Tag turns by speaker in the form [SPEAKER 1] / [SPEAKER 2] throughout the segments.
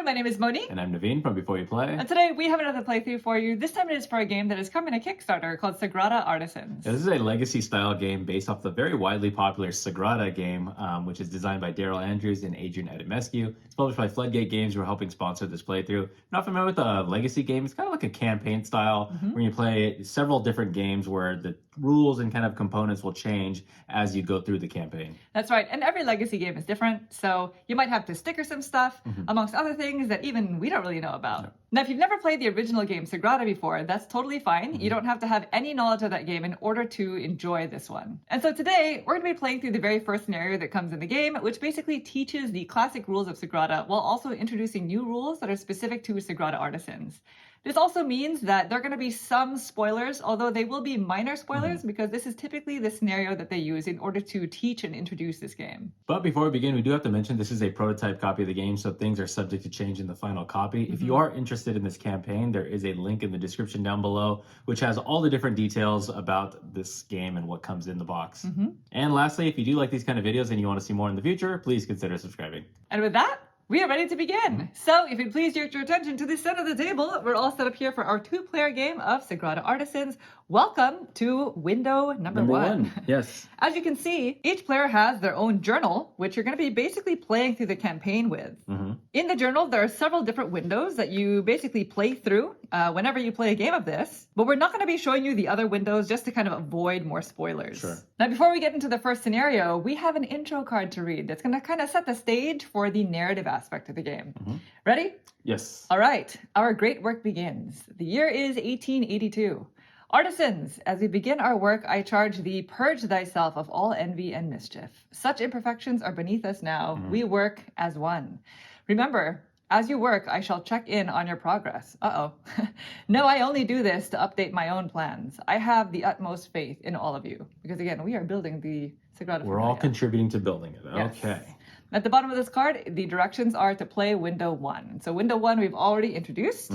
[SPEAKER 1] everyone, my name is Moni.
[SPEAKER 2] And I'm Naveen from Before You Play.
[SPEAKER 1] And today we have another playthrough for you. This time it is for a game that is coming to Kickstarter called Sagrada Artisans.
[SPEAKER 2] This is a legacy-style game based off the very widely popular Sagrada game, which is designed by Daryl and Adrian Adamescu. It's published by Floodgate Games, who are helping sponsor this playthrough. Not familiar with a legacy game? It's kind of like a campaign style, where you play several different games where the rules and kind of components will change as you go through the campaign.
[SPEAKER 1] That's right, and every legacy game is different, so you might have to sticker some stuff, amongst other things that even we don't really know about.
[SPEAKER 2] No.
[SPEAKER 1] Now, if you've never played the original game Sagrada before, that's totally fine. You don't have to have any knowledge of that game in order to enjoy this one. And so today, we're going to be playing through the very first scenario that comes in the game, which basically teaches the classic rules of Sagrada while also introducing new rules that are specific to Sagrada Artisans. This also means that there are going to be some spoilers, although they will be minor spoilers because this is typically the scenario that they use in order to teach and introduce this game.
[SPEAKER 2] But before we begin, we do have to mention this is a prototype copy of the game, so things are subject to change in the final copy. If you are interested in this campaign, there is a link in the description down below, which has all the different details about this game and what comes in the box. And lastly, if you do like these kind of videos and you want to see more in the future, please consider subscribing.
[SPEAKER 1] And with that, we are ready to begin. So if you'd please direct your attention to the center of the table, we're all set up here for our two-player game of Sagrada Artisans. Welcome to window number one.
[SPEAKER 2] Yes.
[SPEAKER 1] As you can see, each player has their own journal, which you're going to be basically playing through the campaign with. In the journal, there are several different windows that you basically play through whenever you play a game of this, but we're not going to be showing you the other windows just to kind of avoid more spoilers.
[SPEAKER 2] Sure.
[SPEAKER 1] Now, before we get into the first scenario, we have an intro card to read that's going to kind of set the stage for the narrative aspect of the game. Ready?
[SPEAKER 2] Yes.
[SPEAKER 1] All right. Our great work begins. The year is 1882. Artisans, as we begin our work, I charge thee, purge thyself of all envy and mischief. Such imperfections are beneath us now. We work as one. Remember, as you work, I shall check in on your progress. No, I only do this to update my own plans. I have the utmost faith in all of you. Because again, we are building the Sagrada
[SPEAKER 2] We're all
[SPEAKER 1] Familia.
[SPEAKER 2] contributing to building it.
[SPEAKER 1] Yes.
[SPEAKER 2] Okay.
[SPEAKER 1] At the bottom of this card, the directions are to play window one. So window one we've already introduced.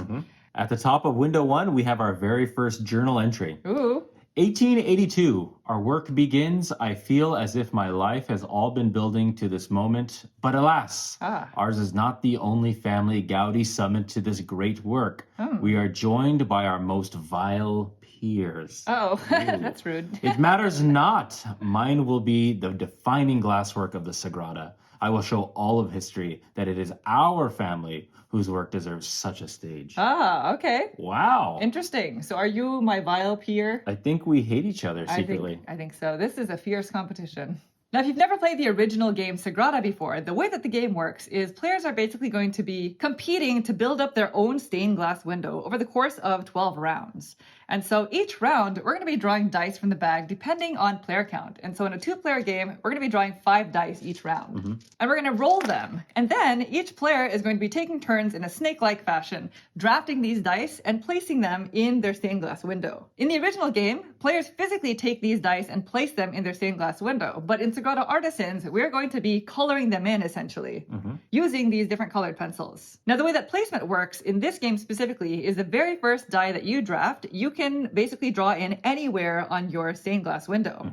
[SPEAKER 2] At the top of window one, we have our very first journal entry.
[SPEAKER 1] Ooh.
[SPEAKER 2] 1882, our work begins. I feel as if my life has all been building to this moment. But alas, ours is not the only family Gaudi summoned to this great work. We are joined by our most vile peers.
[SPEAKER 1] That's rude.
[SPEAKER 2] It matters not. Mine will be the defining glasswork of the Sagrada. I will show all of history that it is our family whose work deserves such a stage.
[SPEAKER 1] Okay.
[SPEAKER 2] Wow.
[SPEAKER 1] Interesting. So are you my vile peer?
[SPEAKER 2] I think we hate each other secretly.
[SPEAKER 1] I think so. This is a fierce competition. Now, if you've never played the original game Sagrada before, the way that the game works is players are basically going to be competing to build up their own stained glass window over the course of 12 rounds. And so each round, we're going to be drawing dice from the bag depending on player count. And so in a two-player game, we're going to be drawing 5 dice each round. And we're going to roll them. And then each player is going to be taking turns in a snake-like fashion, drafting these dice and placing them in their stained glass window. In the original game, players physically take these dice and place them in their stained glass window. But in Sagrada Artisans, we're going to be coloring them in, essentially, using these different colored pencils. Now, the way that placement works in this game specifically is the very first die that you draft, you can basically draw in anywhere on your stained glass window.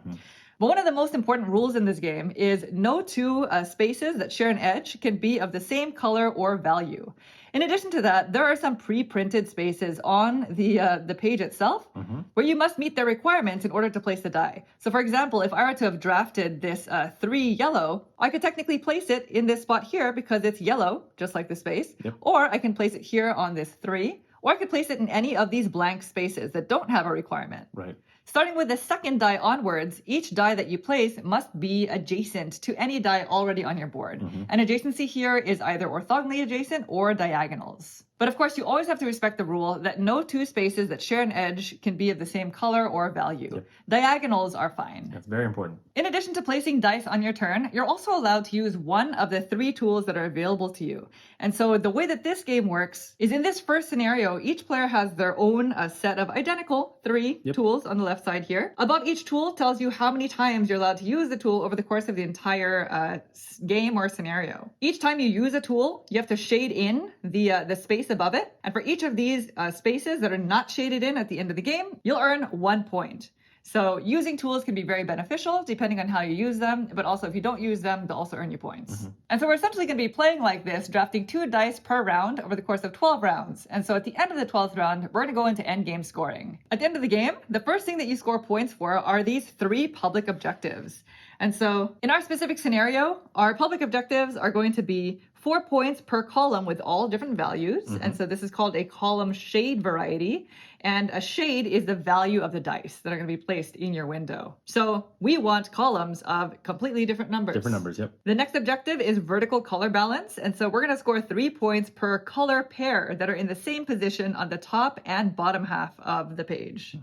[SPEAKER 1] But one of the most important rules in this game is no two spaces that share an edge can be of the same color or value. In addition to that, there are some pre-printed spaces on the page itself where you must meet their requirements in order to place the die. So for example, if I were to have drafted this 3 yellow, I could technically place it in this spot here because it's yellow, just like the space. Or I can place it here on this 3. Or I could place it in any of these blank spaces that don't have a requirement.
[SPEAKER 2] Right.
[SPEAKER 1] Starting with the second die onwards, each die that you place must be adjacent to any die already on your board. And adjacency here is either orthogonally adjacent or diagonals. But of course, you always have to respect the rule that no two spaces that share an edge can be of the same color or value. Diagonals are fine.
[SPEAKER 2] That's very important.
[SPEAKER 1] In addition to placing dice on your turn, you're also allowed to use one of the 3 tools that are available to you. And so the way that this game works is in this first scenario, each player has their own set of identical 3 tools on the left side here. Above each tool tells you how many times you're allowed to use the tool over the course of the entire game or scenario. Each time you use a tool, you have to shade in the space above it. And for each of these spaces that are not shaded in at the end of the game, you'll earn 1 point. So using tools can be very beneficial depending on how you use them, but also if you don't use them, they'll also earn you points. And so we're essentially going to be playing like this, drafting 2 dice per round over the course of 12 rounds. And so at the end of the 12th round, we're going to go into endgame scoring. At the end of the game, the first thing that you score points for are these 3 public objectives. And so in our specific scenario, our public objectives are going to be 4 points per column with all different values. And so this is called a column shade variety. And a shade is the value of the dice that are going to be placed in your window. So we want columns of completely different numbers.
[SPEAKER 2] Different numbers, yep.
[SPEAKER 1] The next objective is vertical color balance. And so we're going to score 3 points per color pair that are in the same position on the top and bottom half of the page.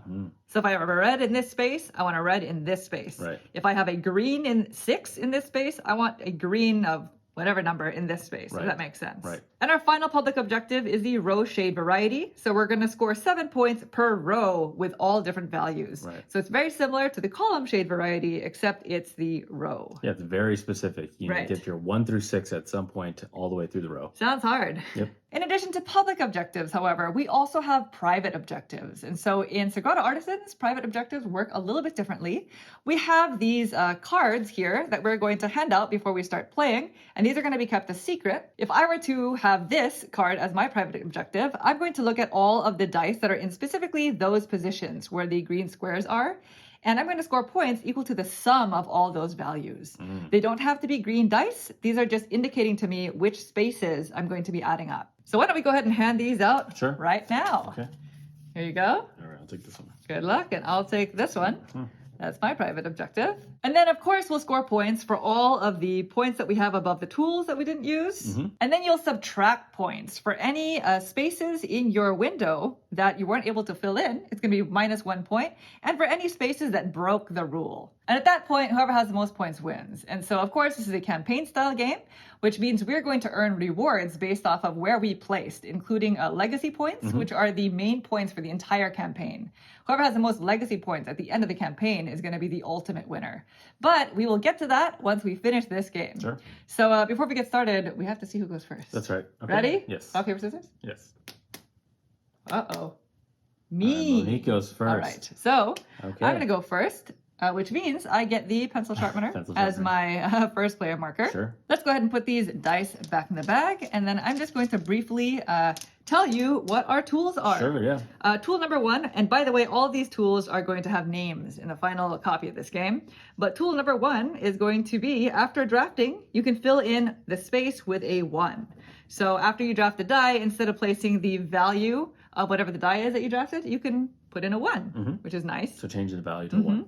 [SPEAKER 1] So if I have a red in this space, I want a red in this space.
[SPEAKER 2] Right.
[SPEAKER 1] If I have a green in 6 in this space, I want a green of whatever number in this space.
[SPEAKER 2] Right.
[SPEAKER 1] If that makes sense.
[SPEAKER 2] Right.
[SPEAKER 1] And our final public objective is the row shade variety. So we're going to score 7 points per row with all different values.
[SPEAKER 2] Right.
[SPEAKER 1] So it's very similar to the column shade variety, except it's the row.
[SPEAKER 2] Yeah, it's very specific. You
[SPEAKER 1] Right.
[SPEAKER 2] get your 1 through 6 at some point all the way through the row.
[SPEAKER 1] Sounds hard.
[SPEAKER 2] Yep.
[SPEAKER 1] In addition to public objectives, however, we also have private objectives. And so in Sagrada Artisans, private objectives work a little bit differently. We have these cards here that we're going to hand out before we start playing, and these are going to be kept a secret. If I were to have this card as my private objective, I'm going to look at all of the dice that are in specifically those positions where the green squares are. And I'm going to score points equal to the sum of all those values. They don't have to be green dice. These are just indicating to me which spaces I'm going to be adding up. So why don't we go ahead and hand these out right now?
[SPEAKER 2] Okay.
[SPEAKER 1] Here you go.
[SPEAKER 2] All right, I'll take this one.
[SPEAKER 1] Good luck, and I'll take this one. That's my private objective. And then, of course, we'll score points for all of the points that we have above the tools that we didn't use. And then you'll subtract points for any spaces in your window that you weren't able to fill in. It's going to be minus 1 point. And for any spaces that broke the rule. And at that point, whoever has the most points wins. And so, of course, this is a campaign style game, which means we're going to earn rewards based off of where we placed, including legacy points, which are the main points for the entire campaign. Whoever has the most legacy points at the end of the campaign is going to be the ultimate winner. But we will get to that once we finish this game.
[SPEAKER 2] Sure.
[SPEAKER 1] So before we get started, we have to see who goes first.
[SPEAKER 2] That's right. Okay.
[SPEAKER 1] Ready?
[SPEAKER 2] Yes.
[SPEAKER 1] Rock, paper, scissors?
[SPEAKER 2] Yes.
[SPEAKER 1] Uh-oh. Me.
[SPEAKER 2] Monique goes first.
[SPEAKER 1] All right. So
[SPEAKER 2] Okay.
[SPEAKER 1] I'm going to go first. Which means I get the pencil sharpener as my first player marker.
[SPEAKER 2] Sure.
[SPEAKER 1] Let's go ahead and put these dice back in the bag. And then I'm just going to briefly tell you what our tools are.
[SPEAKER 2] Sure, yeah.
[SPEAKER 1] Tool number 1, and by the way, all these tools are going to have names in the final copy of this game. But tool number 1 is going to be, after drafting, you can fill in the space with a 1. So after you draft a die, instead of placing the value of whatever the die is that you drafted, you can put in a 1, which is nice.
[SPEAKER 2] So change the value to 1.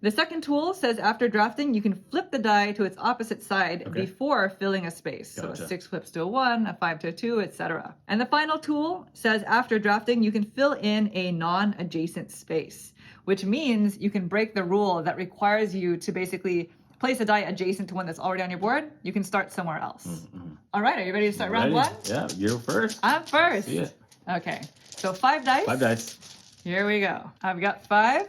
[SPEAKER 1] The second tool says after drafting, you can flip the die to its opposite side before filling a space.
[SPEAKER 2] Gotcha.
[SPEAKER 1] So a 6 flips to a 1, a 5 to a 2, etc. And the final tool says after drafting, you can fill in a non-adjacent space, which means you can break the rule that requires you to basically place a die adjacent to one that's already on your board. You can start somewhere else. All right, are you ready to start round 1?
[SPEAKER 2] Yeah, you're first.
[SPEAKER 1] I'm first.
[SPEAKER 2] See it.
[SPEAKER 1] Okay, so 5 dice.
[SPEAKER 2] 5 dice.
[SPEAKER 1] Here we go. I've got 5.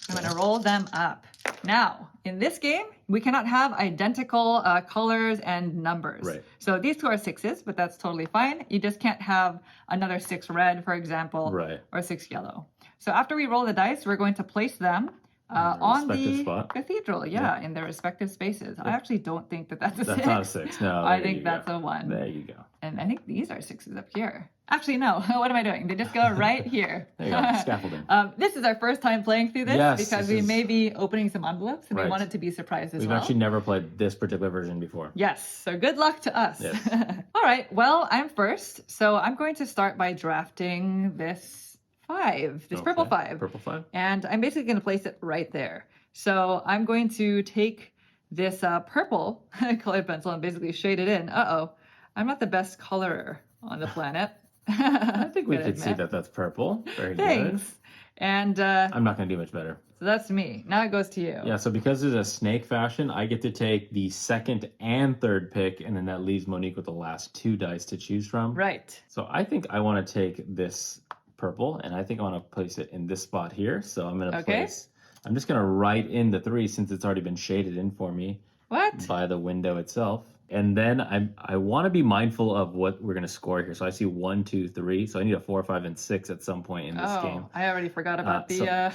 [SPEAKER 1] I'm going to roll them up. Now, in this game, we cannot have identical colors and numbers.
[SPEAKER 2] Right.
[SPEAKER 1] So these 2 are 6s, but that's totally fine. You just can't have another 6 red, for example, or 6 yellow. So after we roll the dice, we're going to place them on the
[SPEAKER 2] spot.
[SPEAKER 1] cathedral, in their respective spaces. I actually don't think that that's a 6.
[SPEAKER 2] That's not a 6, no.
[SPEAKER 1] I think that's a 1.
[SPEAKER 2] There you go.
[SPEAKER 1] And I think these are 6s up here. Actually, no. What am I doing? They just go right here.
[SPEAKER 2] There you go. Scaffolding.
[SPEAKER 1] This is our first time playing through this because we may be opening some envelopes and we wanted to be surprised as
[SPEAKER 2] We've
[SPEAKER 1] well.
[SPEAKER 2] actually never played this particular version before.
[SPEAKER 1] Yes. So good luck to us.
[SPEAKER 2] Yes.
[SPEAKER 1] All right. Well, I'm first. So I'm going to start by drafting this 5, this purple 5.
[SPEAKER 2] Purple 5.
[SPEAKER 1] And I'm basically going to place it right there. So I'm going to take this purple colored pencil and basically shade it in. I'm not the best colorer on the planet.
[SPEAKER 2] I think we could see that that's purple. Very
[SPEAKER 1] Thanks.
[SPEAKER 2] good.
[SPEAKER 1] And
[SPEAKER 2] I'm not going to do much better.
[SPEAKER 1] So that's me. Now it goes to you.
[SPEAKER 2] Yeah, so because it's a snake fashion, I get to take the second and third pick, and then that leaves Monique with the last 2 dice to choose from.
[SPEAKER 1] Right.
[SPEAKER 2] So I think I want to take this purple, and I think I want to place it in this spot here. So I'm going to place... I'm just going to write in the 3 since it's already been shaded in for me.
[SPEAKER 1] What?
[SPEAKER 2] By the window itself. And then I want to be mindful of what we're going to score here. So I see 1, 2, 3. So I need a 4, 5, and 6 at some point in this game.
[SPEAKER 1] I already forgot about the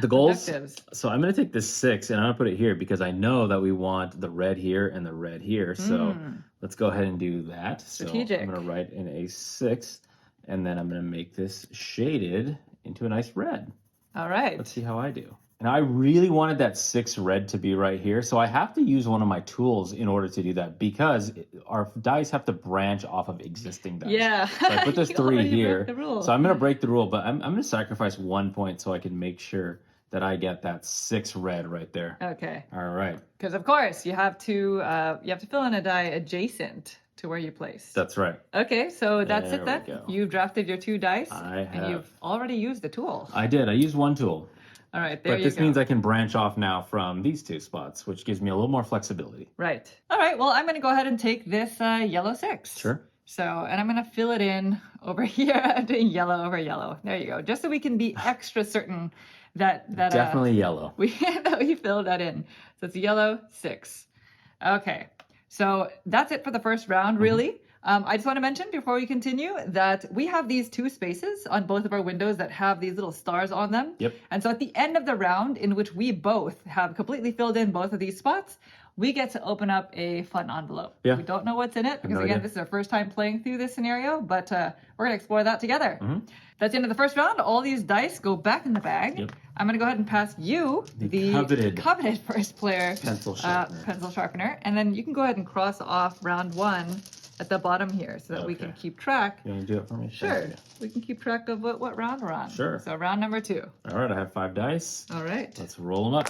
[SPEAKER 2] goals.
[SPEAKER 1] objectives.
[SPEAKER 2] So I'm going to take this 6 and I'm going to put it here because I know that we want the red here and the red here. So let's go ahead and do that.
[SPEAKER 1] Strategic.
[SPEAKER 2] So I'm going to write in a 6 and then I'm going to make this shaded into a nice red.
[SPEAKER 1] All right.
[SPEAKER 2] Let's see how I do. And I really wanted that 6 red to be right here. So I have to use one of my tools in order to do that because our dice have to branch off of existing dice.
[SPEAKER 1] Yeah.
[SPEAKER 2] So I put this 3 here. So I'm going to break the rule, but I'm going to sacrifice 1 point so I can make sure that I get that 6 red right there.
[SPEAKER 1] Okay.
[SPEAKER 2] All right.
[SPEAKER 1] Because of course you have to fill in a die adjacent to where you place.
[SPEAKER 2] That's right.
[SPEAKER 1] Okay, so that's
[SPEAKER 2] There
[SPEAKER 1] it then.
[SPEAKER 2] we go.
[SPEAKER 1] You've drafted your 2 dice.
[SPEAKER 2] I have.
[SPEAKER 1] And you've already used the tool.
[SPEAKER 2] I did. I used 1 tool.
[SPEAKER 1] All right, there you go.
[SPEAKER 2] But this means I can branch off now from these 2 spots, which gives me a little more flexibility.
[SPEAKER 1] Right. All right, well, I'm going to go ahead and take this yellow 6.
[SPEAKER 2] Sure.
[SPEAKER 1] So, and I'm going to fill it in over here. I'm doing yellow over yellow. There you go. Just so we can be extra certain that
[SPEAKER 2] Definitely yellow.
[SPEAKER 1] We fill that in. So it's yellow 6. Okay. So that's it for the first round, really. I just want to mention before we continue that we have these 2 spaces on both of our windows that have these little stars on them.
[SPEAKER 2] Yep.
[SPEAKER 1] And so at the end of the round, in which we both have completely filled in both of these spots, we get to open up a fun envelope.
[SPEAKER 2] Yeah.
[SPEAKER 1] We don't know what's in it because,
[SPEAKER 2] No
[SPEAKER 1] again,
[SPEAKER 2] idea.
[SPEAKER 1] this is our first time playing through this scenario, but we're going to explore that together. That's the end of the first round. All these dice go back in the bag.
[SPEAKER 2] Yep.
[SPEAKER 1] I'm going to go ahead and pass you the coveted first player
[SPEAKER 2] pencil
[SPEAKER 1] sharpener. And then you can go ahead and cross off round 1 at the bottom here so that we can keep track.
[SPEAKER 2] You want to do it for me?
[SPEAKER 1] Sure. We can keep track of what round we're on.
[SPEAKER 2] Sure.
[SPEAKER 1] So round number 2.
[SPEAKER 2] All right, I have 5 dice.
[SPEAKER 1] All right.
[SPEAKER 2] Let's roll them up.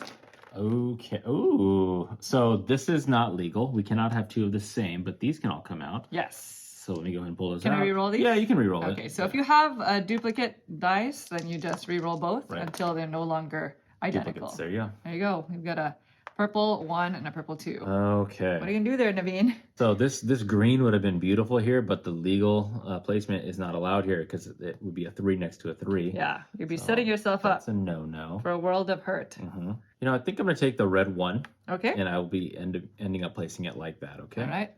[SPEAKER 2] Okay. Ooh. So this is not legal. We cannot have 2 of the same, but these can all come out.
[SPEAKER 1] Yes.
[SPEAKER 2] So let me go ahead and pull those
[SPEAKER 1] Can
[SPEAKER 2] out.
[SPEAKER 1] I re-roll these?
[SPEAKER 2] Yeah, you can re-roll it.
[SPEAKER 1] Okay, so if you have a duplicate dice, then you just re-roll both until they're no longer identical.
[SPEAKER 2] Duplicates, there you go.
[SPEAKER 1] There you go. We've got a purple 1 and a purple 2.
[SPEAKER 2] Okay.
[SPEAKER 1] What are you going to do there, Naveen?
[SPEAKER 2] So this green would have been beautiful here, but the legal placement is not allowed here because it would be a 3 next to a 3.
[SPEAKER 1] Yeah, you'd be setting yourself up
[SPEAKER 2] That's a no-no.
[SPEAKER 1] for a world of hurt.
[SPEAKER 2] You know, I think I'm going to take the red 1.
[SPEAKER 1] Okay.
[SPEAKER 2] And I will be ending up placing it like that, okay?
[SPEAKER 1] All right.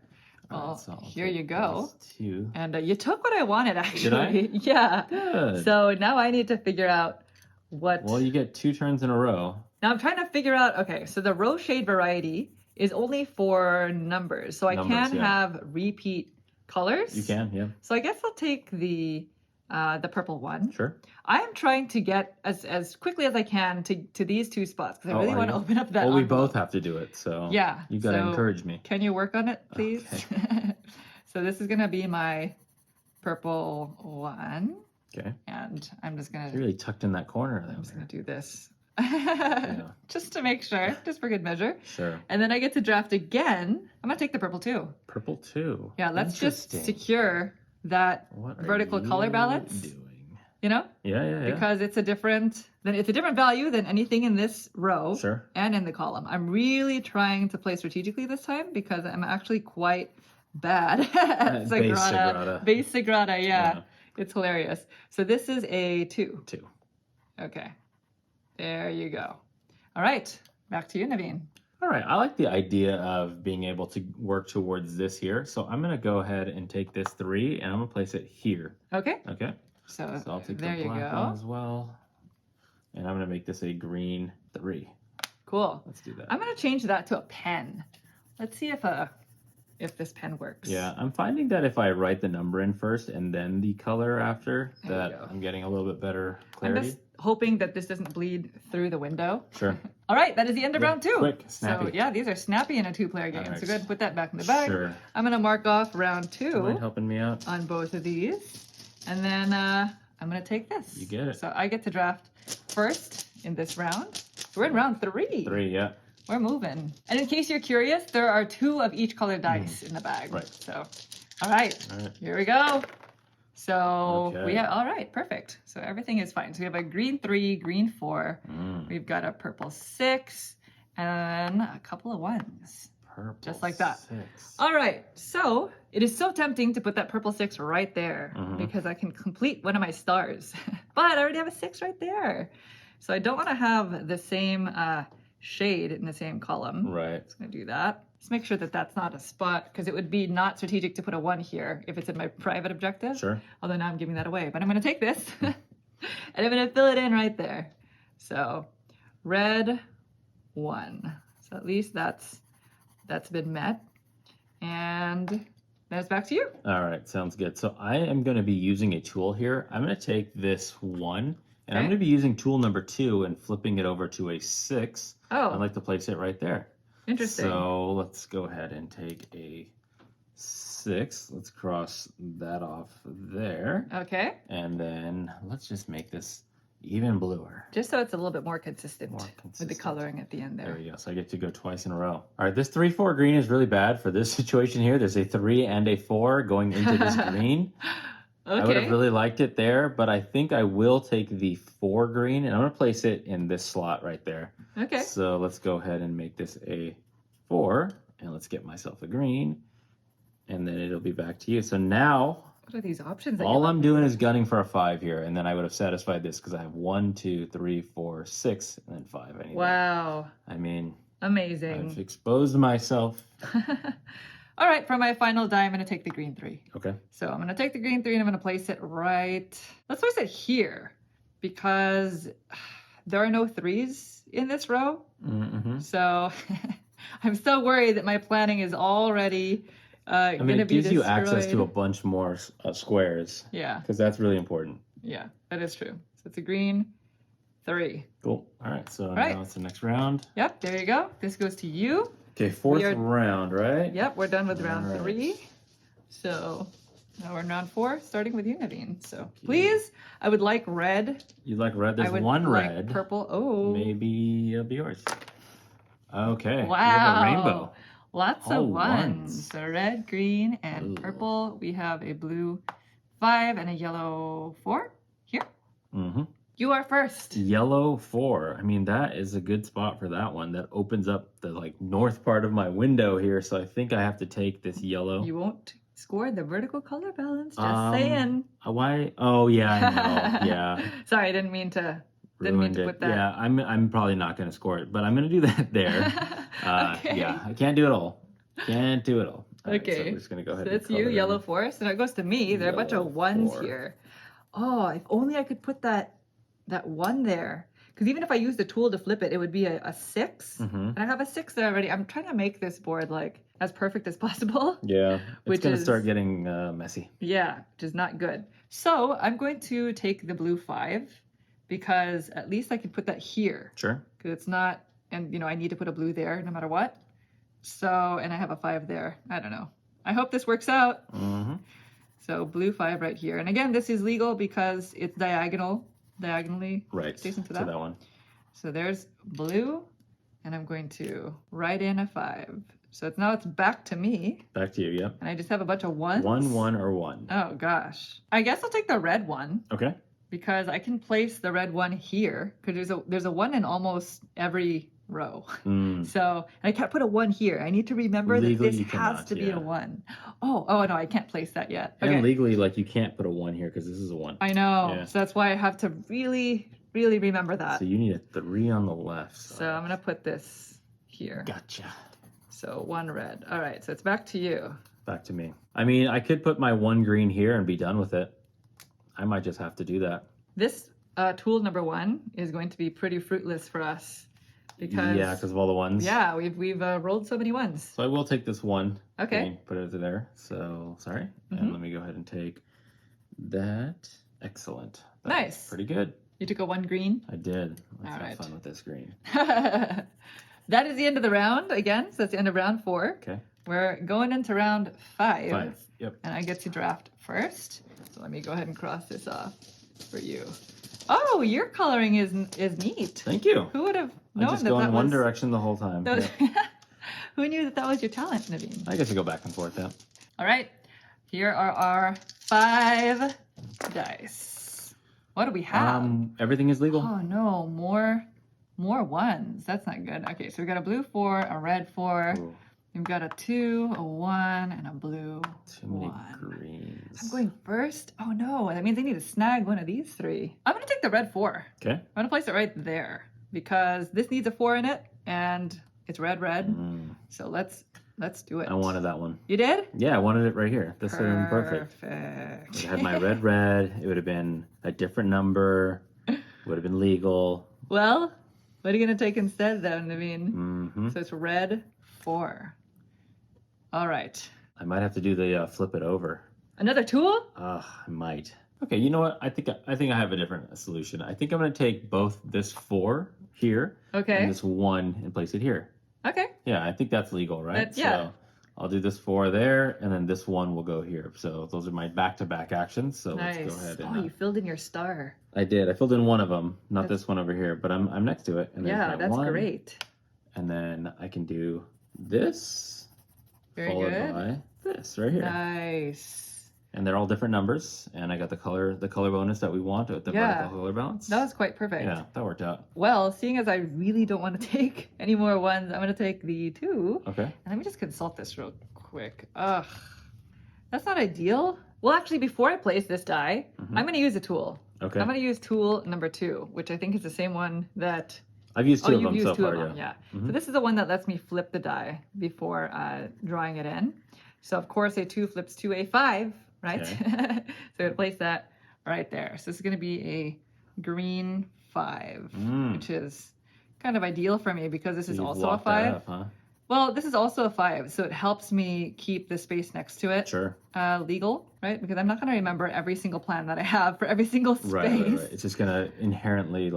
[SPEAKER 1] Well,
[SPEAKER 2] so I'll
[SPEAKER 1] here
[SPEAKER 2] take
[SPEAKER 1] you go.
[SPEAKER 2] these 2.
[SPEAKER 1] And you took what I wanted, actually.
[SPEAKER 2] Did I?
[SPEAKER 1] Yeah.
[SPEAKER 2] Good.
[SPEAKER 1] So now I need to figure out what...
[SPEAKER 2] Well, you get 2 turns in a row.
[SPEAKER 1] Now I'm trying to figure out, okay, so the row shade variety is only for numbers. So I can have repeat colors.
[SPEAKER 2] You can, yeah.
[SPEAKER 1] So I guess I'll take the purple 1.
[SPEAKER 2] Sure.
[SPEAKER 1] I am trying to get as quickly as I can to these 2 spots because I really want to open up that
[SPEAKER 2] Well, we
[SPEAKER 1] envelope.
[SPEAKER 2] both have to do it, so
[SPEAKER 1] yeah,
[SPEAKER 2] you got to encourage me.
[SPEAKER 1] Can you work on it, please?
[SPEAKER 2] Okay.
[SPEAKER 1] So this is going to be my purple 1.
[SPEAKER 2] Okay.
[SPEAKER 1] And I'm just going to...
[SPEAKER 2] You're really tucked in that corner.
[SPEAKER 1] I'm just going to do this.
[SPEAKER 2] Yeah.
[SPEAKER 1] Just to make sure, just for good measure.
[SPEAKER 2] Sure.
[SPEAKER 1] And then I get to draft again. I'm going to take the purple 2.
[SPEAKER 2] Purple 2.
[SPEAKER 1] Yeah, let's just secure that vertical color balance.
[SPEAKER 2] Doing?
[SPEAKER 1] You know?
[SPEAKER 2] Yeah.
[SPEAKER 1] Because it's a different value than anything in this row and in the column. I'm really trying to play strategically this time because I'm actually quite bad at Sagrada. Base Sagrada, yeah. It's hilarious. So this is a 2.
[SPEAKER 2] 2.
[SPEAKER 1] Okay. There you go. All right. Back to you, Naveen.
[SPEAKER 2] All right. I like the idea of being able to work towards this here. So I'm going to go ahead and take this 3 and I'm going to place it here.
[SPEAKER 1] Okay.
[SPEAKER 2] Okay.
[SPEAKER 1] So
[SPEAKER 2] I'll take
[SPEAKER 1] there
[SPEAKER 2] the
[SPEAKER 1] you
[SPEAKER 2] black
[SPEAKER 1] go.
[SPEAKER 2] one as well. And I'm going to make this a green 3.
[SPEAKER 1] Cool.
[SPEAKER 2] Let's do that.
[SPEAKER 1] I'm going to change that to a pen. Let's see if this pen works.
[SPEAKER 2] Yeah, I'm finding that if I write the number in first and then the color after, that I'm getting a little bit better clarity.
[SPEAKER 1] I'm just hoping that this doesn't bleed through the window.
[SPEAKER 2] Sure.
[SPEAKER 1] All right, that is the end of round 2.
[SPEAKER 2] Quick, snappy.
[SPEAKER 1] So yeah, these are snappy in a 2-player game.
[SPEAKER 2] Right.
[SPEAKER 1] So go ahead and put that back in the bag.
[SPEAKER 2] Sure.
[SPEAKER 1] I'm going to mark off round 2.
[SPEAKER 2] Do you mind helping me out?
[SPEAKER 1] On both of these. And then I'm going to take this.
[SPEAKER 2] You get it.
[SPEAKER 1] So I get to draft first in this round. We're in round 3.
[SPEAKER 2] 3, yeah.
[SPEAKER 1] We're moving. And in case you're curious, there are 2 of each colored dice in the bag.
[SPEAKER 2] Right.
[SPEAKER 1] So, all right. Here we go. So we have, all right, perfect. So everything is fine. So we have a green 3, green 4. We've got a purple 6, and a couple of 1s.
[SPEAKER 2] Purple
[SPEAKER 1] just like that.
[SPEAKER 2] 6.
[SPEAKER 1] All right. So it is so tempting to put that purple 6 right there because I can complete one of my stars. But I already have a 6 right there. So I don't want to have the same shade in the same column.
[SPEAKER 2] Right.
[SPEAKER 1] Just going to do that. Just make sure that that's not a spot, because it would be not strategic to put a 1 here if it's in my private objective.
[SPEAKER 2] Sure.
[SPEAKER 1] Although now I'm giving that away. But I'm going to take this and I'm going to fill it in right there. So red 1. So at least that's been met. And then it's back to you.
[SPEAKER 2] All right, sounds good. So I am going to be using a tool here. I'm going to take this 1, and I'm going to be using tool number 2 and flipping it over to a 6.
[SPEAKER 1] Oh.
[SPEAKER 2] I'd like to place it right there.
[SPEAKER 1] Interesting.
[SPEAKER 2] So let's go ahead and take a 6. Let's cross that off there.
[SPEAKER 1] Okay.
[SPEAKER 2] And then let's just make this even bluer.
[SPEAKER 1] Just so it's a little bit more consistent,
[SPEAKER 2] More
[SPEAKER 1] with the
[SPEAKER 2] consistent.
[SPEAKER 1] coloring at the end there.
[SPEAKER 2] There we go. So I get to go twice in a row. All right, this 3-4 green is really bad for this situation here. There's a 3 and a 4 going into this green.
[SPEAKER 1] Okay.
[SPEAKER 2] I would have really liked it there, but I think I will take the 4 green, and I'm going to place it in this slot right there.
[SPEAKER 1] Okay.
[SPEAKER 2] So let's go ahead and make this a 4, and let's get myself a green, and then it'll be back to you. So now,
[SPEAKER 1] What are these options? That
[SPEAKER 2] all I'm doing is gunning for a 5 here, and then I would have satisfied this because I have 1, 2, 3, 4, 6, and then 5. Anyway.
[SPEAKER 1] Wow.
[SPEAKER 2] I mean,
[SPEAKER 1] Amazing.
[SPEAKER 2] I've exposed myself.
[SPEAKER 1] All right, for my final die, I'm going to take the green 3.
[SPEAKER 2] Okay.
[SPEAKER 1] So I'm going to take the green 3 and I'm going to place it right. Let's place it here because there are no 3s in this row.
[SPEAKER 2] Mm-hmm.
[SPEAKER 1] So I'm still worried that my planning is already
[SPEAKER 2] I mean,
[SPEAKER 1] going to
[SPEAKER 2] it
[SPEAKER 1] be
[SPEAKER 2] gives you access to a
[SPEAKER 1] destroyed.
[SPEAKER 2] bunch more squares
[SPEAKER 1] Yeah,
[SPEAKER 2] because that's really important.
[SPEAKER 1] yeah, that is true. So it's a green 3.
[SPEAKER 2] Cool. All right. So
[SPEAKER 1] right.
[SPEAKER 2] now it's the next round.
[SPEAKER 1] Yep, there you go. This goes to you.
[SPEAKER 2] Okay, 4th
[SPEAKER 1] are-
[SPEAKER 2] round, right?
[SPEAKER 1] Yep, we're done with round
[SPEAKER 2] All right.
[SPEAKER 1] 3. So now we're in round 4, starting with you, Naveen. So please, I would like red.
[SPEAKER 2] You like red? There's
[SPEAKER 1] I would
[SPEAKER 2] one
[SPEAKER 1] like
[SPEAKER 2] red.
[SPEAKER 1] purple. Oh,
[SPEAKER 2] Maybe it'll be yours. Okay.
[SPEAKER 1] wow.
[SPEAKER 2] We have a rainbow.
[SPEAKER 1] Lots
[SPEAKER 2] All
[SPEAKER 1] of ones.
[SPEAKER 2] ones.
[SPEAKER 1] So red, green, and
[SPEAKER 2] Ooh.
[SPEAKER 1] purple. We have a blue 5 and a yellow 4 here.
[SPEAKER 2] Mm-hmm.
[SPEAKER 1] You are first.
[SPEAKER 2] Yellow 4. I mean, that is a good spot for that one. That opens up the north part of my window here. So I think I have to take this yellow.
[SPEAKER 1] You won't score the vertical color balance. Just saying.
[SPEAKER 2] Why? Oh yeah, I know. Yeah.
[SPEAKER 1] Sorry, I didn't mean to.
[SPEAKER 2] Ruined it.
[SPEAKER 1] put that.
[SPEAKER 2] Yeah, I'm probably not going to score it, but I'm going to do that there.
[SPEAKER 1] Okay.
[SPEAKER 2] Yeah, I can't do it all. Can't do it all. All right, so
[SPEAKER 1] Okay.
[SPEAKER 2] we're just going to go ahead
[SPEAKER 1] So
[SPEAKER 2] and
[SPEAKER 1] that's you,
[SPEAKER 2] color in.
[SPEAKER 1] yellow 4. So now it goes to me. There are a bunch
[SPEAKER 2] Yellow
[SPEAKER 1] of 1s
[SPEAKER 2] 4.
[SPEAKER 1] here. Oh, if only I could put that 1 there. Because even if I use the tool to flip it, it would be a 6.
[SPEAKER 2] Mm-hmm.
[SPEAKER 1] And I have a 6 there already. I'm trying to make this board as perfect as possible.
[SPEAKER 2] Yeah,
[SPEAKER 1] Which
[SPEAKER 2] it's going to
[SPEAKER 1] is-
[SPEAKER 2] start getting messy.
[SPEAKER 1] Yeah, which is not good. So I'm going to take the blue 5 because at least I can put that here.
[SPEAKER 2] Sure.
[SPEAKER 1] Because it's not, and I need to put a blue there no matter what. So, and I have a 5 there. I don't know. I hope this works out.
[SPEAKER 2] Mm-hmm.
[SPEAKER 1] So blue 5 right here. And again, this is legal because it's diagonally
[SPEAKER 2] Right,
[SPEAKER 1] adjacent to
[SPEAKER 2] to
[SPEAKER 1] that.
[SPEAKER 2] that one.
[SPEAKER 1] So there's blue, and I'm going to write in a 5. So now it's back to me,
[SPEAKER 2] Back to you, yep.
[SPEAKER 1] and I just have a bunch of 1s.
[SPEAKER 2] 1, 1, or 1.
[SPEAKER 1] Oh gosh. I guess I'll take the red 1
[SPEAKER 2] Okay.
[SPEAKER 1] because I can place the red 1 here because there's a 1 in almost every row.
[SPEAKER 2] Mm.
[SPEAKER 1] So, and I can't put a 1 here. I need to remember
[SPEAKER 2] Legally,
[SPEAKER 1] that
[SPEAKER 2] you
[SPEAKER 1] this has
[SPEAKER 2] cannot,
[SPEAKER 1] to be
[SPEAKER 2] yeah.
[SPEAKER 1] a 1. Oh no, I can't place that yet. Okay.
[SPEAKER 2] And legally, you can't put a 1 here because this is a 1.
[SPEAKER 1] I know.
[SPEAKER 2] Yeah.
[SPEAKER 1] So that's why I have to really, really remember that.
[SPEAKER 2] So you need a 3 on the left side.
[SPEAKER 1] So I'm going to put this here.
[SPEAKER 2] Gotcha.
[SPEAKER 1] So 1 red. All right, so it's back to you.
[SPEAKER 2] Back to me. I mean, I could put my 1 green here and be done with it. I might just have to do that.
[SPEAKER 1] This tool number 1 is going to be pretty fruitless for us because
[SPEAKER 2] because of all the ones.
[SPEAKER 1] yeah, we've rolled so many 1s.
[SPEAKER 2] So I will take this 1.
[SPEAKER 1] Okay.
[SPEAKER 2] And put it there. So sorry.
[SPEAKER 1] Mhm.
[SPEAKER 2] And let me go ahead and take that. Excellent. That's
[SPEAKER 1] Nice.
[SPEAKER 2] Pretty good.
[SPEAKER 1] You took a 1 green.
[SPEAKER 2] I did. Let's
[SPEAKER 1] All
[SPEAKER 2] have
[SPEAKER 1] right.
[SPEAKER 2] fun with this green.
[SPEAKER 1] That is the end of the round again. So that's the end of round 4.
[SPEAKER 2] Okay.
[SPEAKER 1] We're going into round 5.
[SPEAKER 2] 5. Yep.
[SPEAKER 1] And I get to draft first. So let me go ahead and cross this off for you. Oh, your coloring is neat.
[SPEAKER 2] Thank you.
[SPEAKER 1] Who would have
[SPEAKER 2] I
[SPEAKER 1] known
[SPEAKER 2] just
[SPEAKER 1] that
[SPEAKER 2] go
[SPEAKER 1] that
[SPEAKER 2] in one
[SPEAKER 1] was...
[SPEAKER 2] direction the whole time.
[SPEAKER 1] that was-
[SPEAKER 2] Yeah.
[SPEAKER 1] Who knew that was your talent, Naveen?
[SPEAKER 2] I get to go back and forth. Yeah.
[SPEAKER 1] All right. Here are our 5 dice. What do we have?
[SPEAKER 2] Everything is legal.
[SPEAKER 1] Oh no, more 1s. That's not good. Okay, so we got a blue 4, a red 4.
[SPEAKER 2] Ooh,
[SPEAKER 1] We've got a 2, a 1, and a blue
[SPEAKER 2] too many
[SPEAKER 1] 1.
[SPEAKER 2] greens.
[SPEAKER 1] I'm going first. Oh no, that means I need to snag one of these 3. I'm gonna take the red 4.
[SPEAKER 2] Okay.
[SPEAKER 1] I'm gonna place it right there because this needs a 4 in it, and it's red.
[SPEAKER 2] Mm.
[SPEAKER 1] So let's Let's do it.
[SPEAKER 2] I wanted that one.
[SPEAKER 1] You did?
[SPEAKER 2] Yeah, I wanted it right here. This would have been perfect.
[SPEAKER 1] Perfect.
[SPEAKER 2] It had my red. It would have been a different number. Would have been legal.
[SPEAKER 1] Well, what are you going to take instead, though, Naveen?
[SPEAKER 2] Mm-hmm.
[SPEAKER 1] So it's red 4. All right.
[SPEAKER 2] I might have to do the flip it over.
[SPEAKER 1] Another tool?
[SPEAKER 2] I might. Okay, you know what? I think I have a different solution. I think I'm going to take both this 4 here and this 1 and place it here.
[SPEAKER 1] Okay.
[SPEAKER 2] Yeah, I think that's legal, right?
[SPEAKER 1] Yeah.
[SPEAKER 2] So I'll do this 4 there, and then this 1 will go here. So those are my back-to-back actions. So
[SPEAKER 1] nice.
[SPEAKER 2] Let's go ahead and...
[SPEAKER 1] Oh, you filled in your star.
[SPEAKER 2] I did. I filled in one of them, not this one over here, but I'm next to it. And
[SPEAKER 1] yeah, that's great.
[SPEAKER 2] And then I can do this.
[SPEAKER 1] Very
[SPEAKER 2] followed
[SPEAKER 1] good.
[SPEAKER 2] by this right here.
[SPEAKER 1] Nice.
[SPEAKER 2] And they're all different numbers, and I got the color bonus that we want with the vertical color balance.
[SPEAKER 1] That was quite perfect.
[SPEAKER 2] Yeah, that worked out.
[SPEAKER 1] Well, seeing as I really don't want to take any more ones, I'm going to take the 2.
[SPEAKER 2] Okay.
[SPEAKER 1] And let me just consult this real quick. Ugh, that's not ideal. Well, actually, before I place this die, I'm going to use a tool.
[SPEAKER 2] Okay.
[SPEAKER 1] I'm going to use tool number 2, which I think is the same one that...
[SPEAKER 2] I've used 2 of
[SPEAKER 1] you've
[SPEAKER 2] them
[SPEAKER 1] used
[SPEAKER 2] so
[SPEAKER 1] 2
[SPEAKER 2] far,
[SPEAKER 1] of them,
[SPEAKER 2] yeah.
[SPEAKER 1] So this is the one that lets me flip the die before drawing it in. So of course a 2 flips to a 5, right? Okay. So I'd place that right there. So this is going to be a green 5, which is kind of ideal for me because this is also a 5.
[SPEAKER 2] Up, huh?
[SPEAKER 1] Well, this is also a 5, so it helps me keep the space next to it legal, right? Because I'm not going to remember every single plan that I have for every single space.
[SPEAKER 2] Right. It's just going to inherently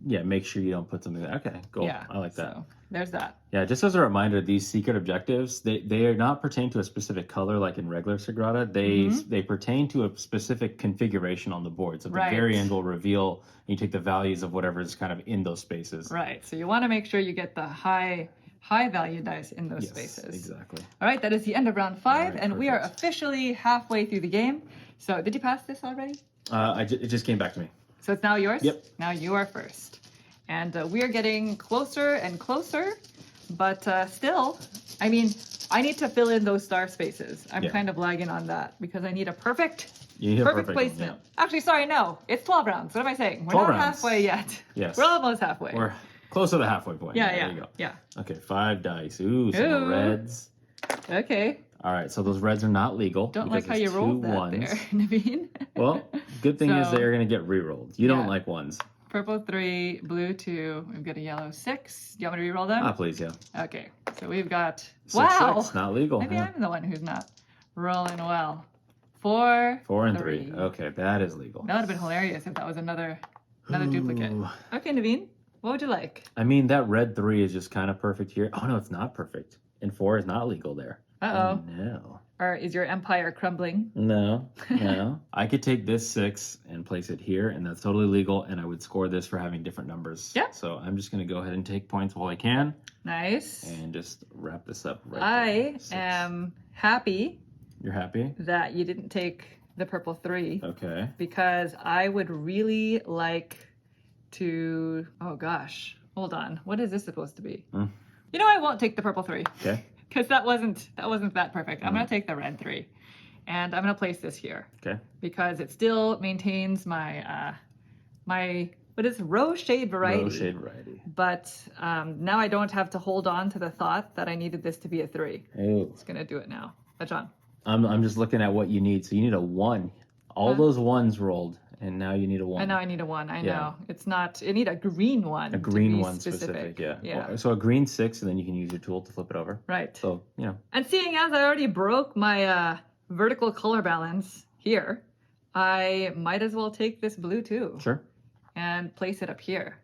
[SPEAKER 2] make sure you don't put something there. Okay, cool.
[SPEAKER 1] Yeah,
[SPEAKER 2] I like that.
[SPEAKER 1] So there's that.
[SPEAKER 2] Yeah, just as a reminder, these secret objectives, they are not pertain to a specific color like in regular Sagrada. They pertain to a specific configuration on the board. So at the very end will reveal, and you take the values of whatever is kind of in those spaces.
[SPEAKER 1] Right. So you want to make sure you get the high value dice in those spaces.
[SPEAKER 2] Exactly.
[SPEAKER 1] All right, that is the end of round 5, and we are officially halfway through the game. So did you pass this already?
[SPEAKER 2] It just came back to me.
[SPEAKER 1] So it's now yours?
[SPEAKER 2] Yep.
[SPEAKER 1] Now you are first. And we are getting closer and closer, but still, I mean, I need to fill in those star spaces. I'm kind of lagging on that because I need a perfect placement.
[SPEAKER 2] One,
[SPEAKER 1] Actually, sorry, no. It's 12 rounds. What am I saying? We're not halfway yet.
[SPEAKER 2] Yes.
[SPEAKER 1] We're almost halfway.
[SPEAKER 2] We're close to the halfway point.
[SPEAKER 1] Yeah,
[SPEAKER 2] There you go.
[SPEAKER 1] Yeah.
[SPEAKER 2] Okay, 5 dice. Ooh, some reds.
[SPEAKER 1] Okay.
[SPEAKER 2] All right, so those reds are not legal.
[SPEAKER 1] Don't like how you rolled that there, Naveen.
[SPEAKER 2] Well, good thing is they're going to get re-rolled. You don't like ones.
[SPEAKER 1] Purple 3, blue 2. We've got a yellow 6. Do you want me to re-roll them?
[SPEAKER 2] Please, yeah.
[SPEAKER 1] Okay, so we've got...
[SPEAKER 2] 6,
[SPEAKER 1] wow!
[SPEAKER 2] 6, not legal.
[SPEAKER 1] Maybe I'm the one who's not rolling well. 4,
[SPEAKER 2] 4 and 3. Okay, that is legal.
[SPEAKER 1] That would have been hilarious if that was another duplicate. Okay, Naveen, what would you like?
[SPEAKER 2] I mean, that red 3 is just kind of perfect here. Oh, no, it's not perfect. And 4 is not legal there.
[SPEAKER 1] Uh-oh.
[SPEAKER 2] No.
[SPEAKER 1] Or is your empire crumbling?
[SPEAKER 2] No. I could take this 6 and place it here, and that's totally legal, and I would score this for having different numbers.
[SPEAKER 1] Yeah.
[SPEAKER 2] So I'm just going to go ahead and take points while I can.
[SPEAKER 1] Nice.
[SPEAKER 2] And just wrap this up right
[SPEAKER 1] I am happy.
[SPEAKER 2] You're happy?
[SPEAKER 1] That you didn't take the purple 3.
[SPEAKER 2] Okay.
[SPEAKER 1] Because I would really like to... Oh, gosh. Hold on. What is this supposed to be? You know, I won't take the purple 3.
[SPEAKER 2] Okay.
[SPEAKER 1] Because that wasn't that perfect. I'm going to take the red 3. And I'm going to place this here.
[SPEAKER 2] Okay.
[SPEAKER 1] Because it still maintains my, what is row shade variety.
[SPEAKER 2] Row shade variety.
[SPEAKER 1] But now I don't have to hold on to the thought that I needed this to be a 3.
[SPEAKER 2] Ooh.
[SPEAKER 1] It's going to do it now. John.
[SPEAKER 2] I'm just looking at what you need. So you need a 1. All those 1s rolled, and now you need a 1.
[SPEAKER 1] And now I need a 1. I know. It's not, I need a green 1.
[SPEAKER 2] A green 1 specific, yeah. So a green 6, and then you can use your tool to flip it over.
[SPEAKER 1] Right.
[SPEAKER 2] So,
[SPEAKER 1] And seeing as I already broke my vertical color balance here, I might as well take this blue too.
[SPEAKER 2] Sure.
[SPEAKER 1] And place it up here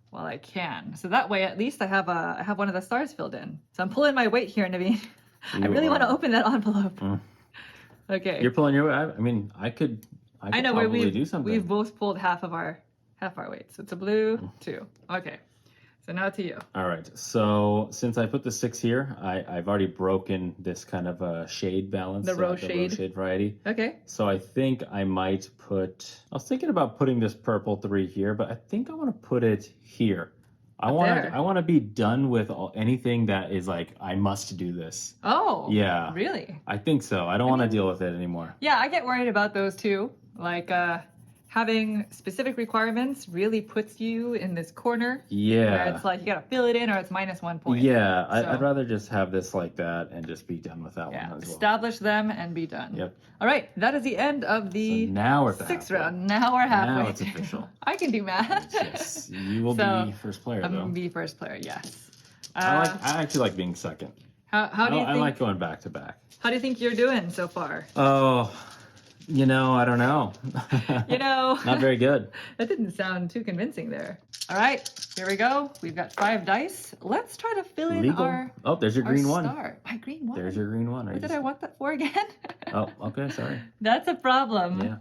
[SPEAKER 1] while I can. So that way, at least I have one of the stars filled in. So I'm pulling my weight here, Naveen. I really want to open that envelope. Okay.
[SPEAKER 2] You're pulling your weight. I mean, I could
[SPEAKER 1] know
[SPEAKER 2] probably do something.
[SPEAKER 1] We've both pulled half our weight. So it's a blue 2. Okay. So now to you.
[SPEAKER 2] All right. So since I put the 6 here, I've already broken this kind of shade balance.
[SPEAKER 1] The row
[SPEAKER 2] shade. The row shade variety.
[SPEAKER 1] Okay.
[SPEAKER 2] So I think I might put... I was thinking about putting this purple 3 here, but I think I want to put it here. I want to be done with anything that is like, I must do this.
[SPEAKER 1] Oh.
[SPEAKER 2] Yeah.
[SPEAKER 1] Really?
[SPEAKER 2] I think so. I don't want to deal with it anymore.
[SPEAKER 1] Yeah, I get worried about those too. Like, having specific requirements really puts you in this corner where
[SPEAKER 2] Yeah.
[SPEAKER 1] it's like you gotta fill it in or it's minus 1 point.
[SPEAKER 2] Yeah,
[SPEAKER 1] So-
[SPEAKER 2] I'd rather just have this like that and just be done with that
[SPEAKER 1] Yeah,
[SPEAKER 2] one as well.
[SPEAKER 1] establish them and be done.
[SPEAKER 2] Yep.
[SPEAKER 1] All right, that is the end of the
[SPEAKER 2] So now we're at the
[SPEAKER 1] 6th
[SPEAKER 2] halfway.
[SPEAKER 1] round. Now we're halfway.
[SPEAKER 2] Now it's official.
[SPEAKER 1] I can do math.
[SPEAKER 2] Yes, you will
[SPEAKER 1] So,
[SPEAKER 2] be first player
[SPEAKER 1] I'm
[SPEAKER 2] though.
[SPEAKER 1] gonna be first player. Yes.
[SPEAKER 2] I actually like being second.
[SPEAKER 1] How do you
[SPEAKER 2] I
[SPEAKER 1] think?
[SPEAKER 2] like going back to back.
[SPEAKER 1] How do you think you're doing so far?
[SPEAKER 2] Oh, I don't know. Not very good.
[SPEAKER 1] That didn't sound too convincing there. All right, here we go. We've got 5 dice. Let's try to fill in
[SPEAKER 2] Legal.
[SPEAKER 1] our
[SPEAKER 2] Oh, there's your green one.
[SPEAKER 1] star. My green one.
[SPEAKER 2] There's your green one.
[SPEAKER 1] What did I want that for again?
[SPEAKER 2] Oh, okay, sorry.
[SPEAKER 1] That's a problem.
[SPEAKER 2] Yeah.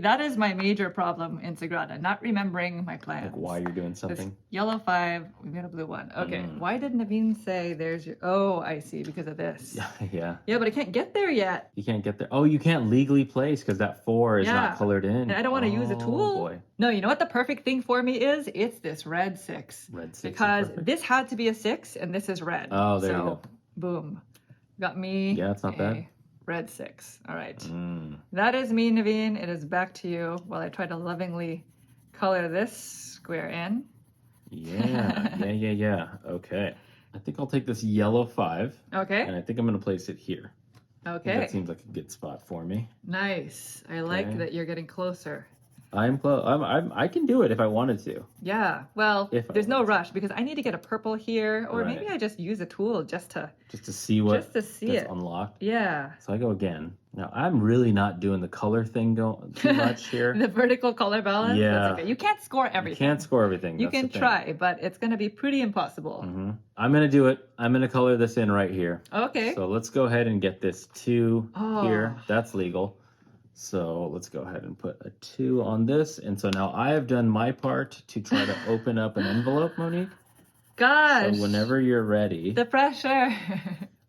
[SPEAKER 1] That is my major problem in Sagrada, not remembering my plans.
[SPEAKER 2] Like why you're doing
[SPEAKER 1] This
[SPEAKER 2] something.
[SPEAKER 1] yellow 5, we got a blue 1. Okay, why did Naveen say there's your... Oh, I see, because of this.
[SPEAKER 2] Yeah.
[SPEAKER 1] Yeah, but I can't get there yet.
[SPEAKER 2] You can't get there. Oh, you can't legally place because that 4 is
[SPEAKER 1] Yeah.
[SPEAKER 2] not colored in.
[SPEAKER 1] And I don't want to use a tool.
[SPEAKER 2] Boy.
[SPEAKER 1] No, you know what the perfect thing for me is? It's this red 6.
[SPEAKER 2] Red 6 is
[SPEAKER 1] Because
[SPEAKER 2] perfect.
[SPEAKER 1] this had to be a 6 and this is red.
[SPEAKER 2] Oh, there you
[SPEAKER 1] so,
[SPEAKER 2] go.
[SPEAKER 1] Boom. Got me.
[SPEAKER 2] Yeah, it's not
[SPEAKER 1] a
[SPEAKER 2] bad.
[SPEAKER 1] Red 6. All right.
[SPEAKER 2] Mm.
[SPEAKER 1] That is me, Naveen. It is back to you while I try to lovingly color this square in.
[SPEAKER 2] Yeah. Okay. I think I'll take this yellow 5
[SPEAKER 1] Okay.
[SPEAKER 2] and I think I'm going to place it here. I think
[SPEAKER 1] Okay.
[SPEAKER 2] that seems like a good spot for me.
[SPEAKER 1] Nice. I like
[SPEAKER 2] Okay.
[SPEAKER 1] that you're getting closer.
[SPEAKER 2] I'm close. I can do it if I wanted to.
[SPEAKER 1] Yeah. Well,
[SPEAKER 2] If I
[SPEAKER 1] there's no
[SPEAKER 2] want to.
[SPEAKER 1] rush because I need to get a purple here, or
[SPEAKER 2] Right.
[SPEAKER 1] maybe I just use a tool just to
[SPEAKER 2] See what
[SPEAKER 1] Just to see
[SPEAKER 2] that's
[SPEAKER 1] it.
[SPEAKER 2] unlocked.
[SPEAKER 1] yeah.
[SPEAKER 2] So I go again. Now I'm really not doing the color thing too much here.
[SPEAKER 1] The vertical color balance.
[SPEAKER 2] Yeah.
[SPEAKER 1] That's okay. You can't score
[SPEAKER 2] You
[SPEAKER 1] everything.
[SPEAKER 2] can't score everything.
[SPEAKER 1] You
[SPEAKER 2] that's the
[SPEAKER 1] can
[SPEAKER 2] thing.
[SPEAKER 1] try, but it's going to be pretty impossible.
[SPEAKER 2] I'm gonna do it. I'm gonna color this in right here.
[SPEAKER 1] Okay.
[SPEAKER 2] So let's go ahead and get this 2
[SPEAKER 1] Oh.
[SPEAKER 2] here. That's legal. So let's go ahead and put a 2 on this. And so now I have done my part to try to open up an envelope, Monique.
[SPEAKER 1] Gosh.
[SPEAKER 2] So whenever you're ready,
[SPEAKER 1] The pressure.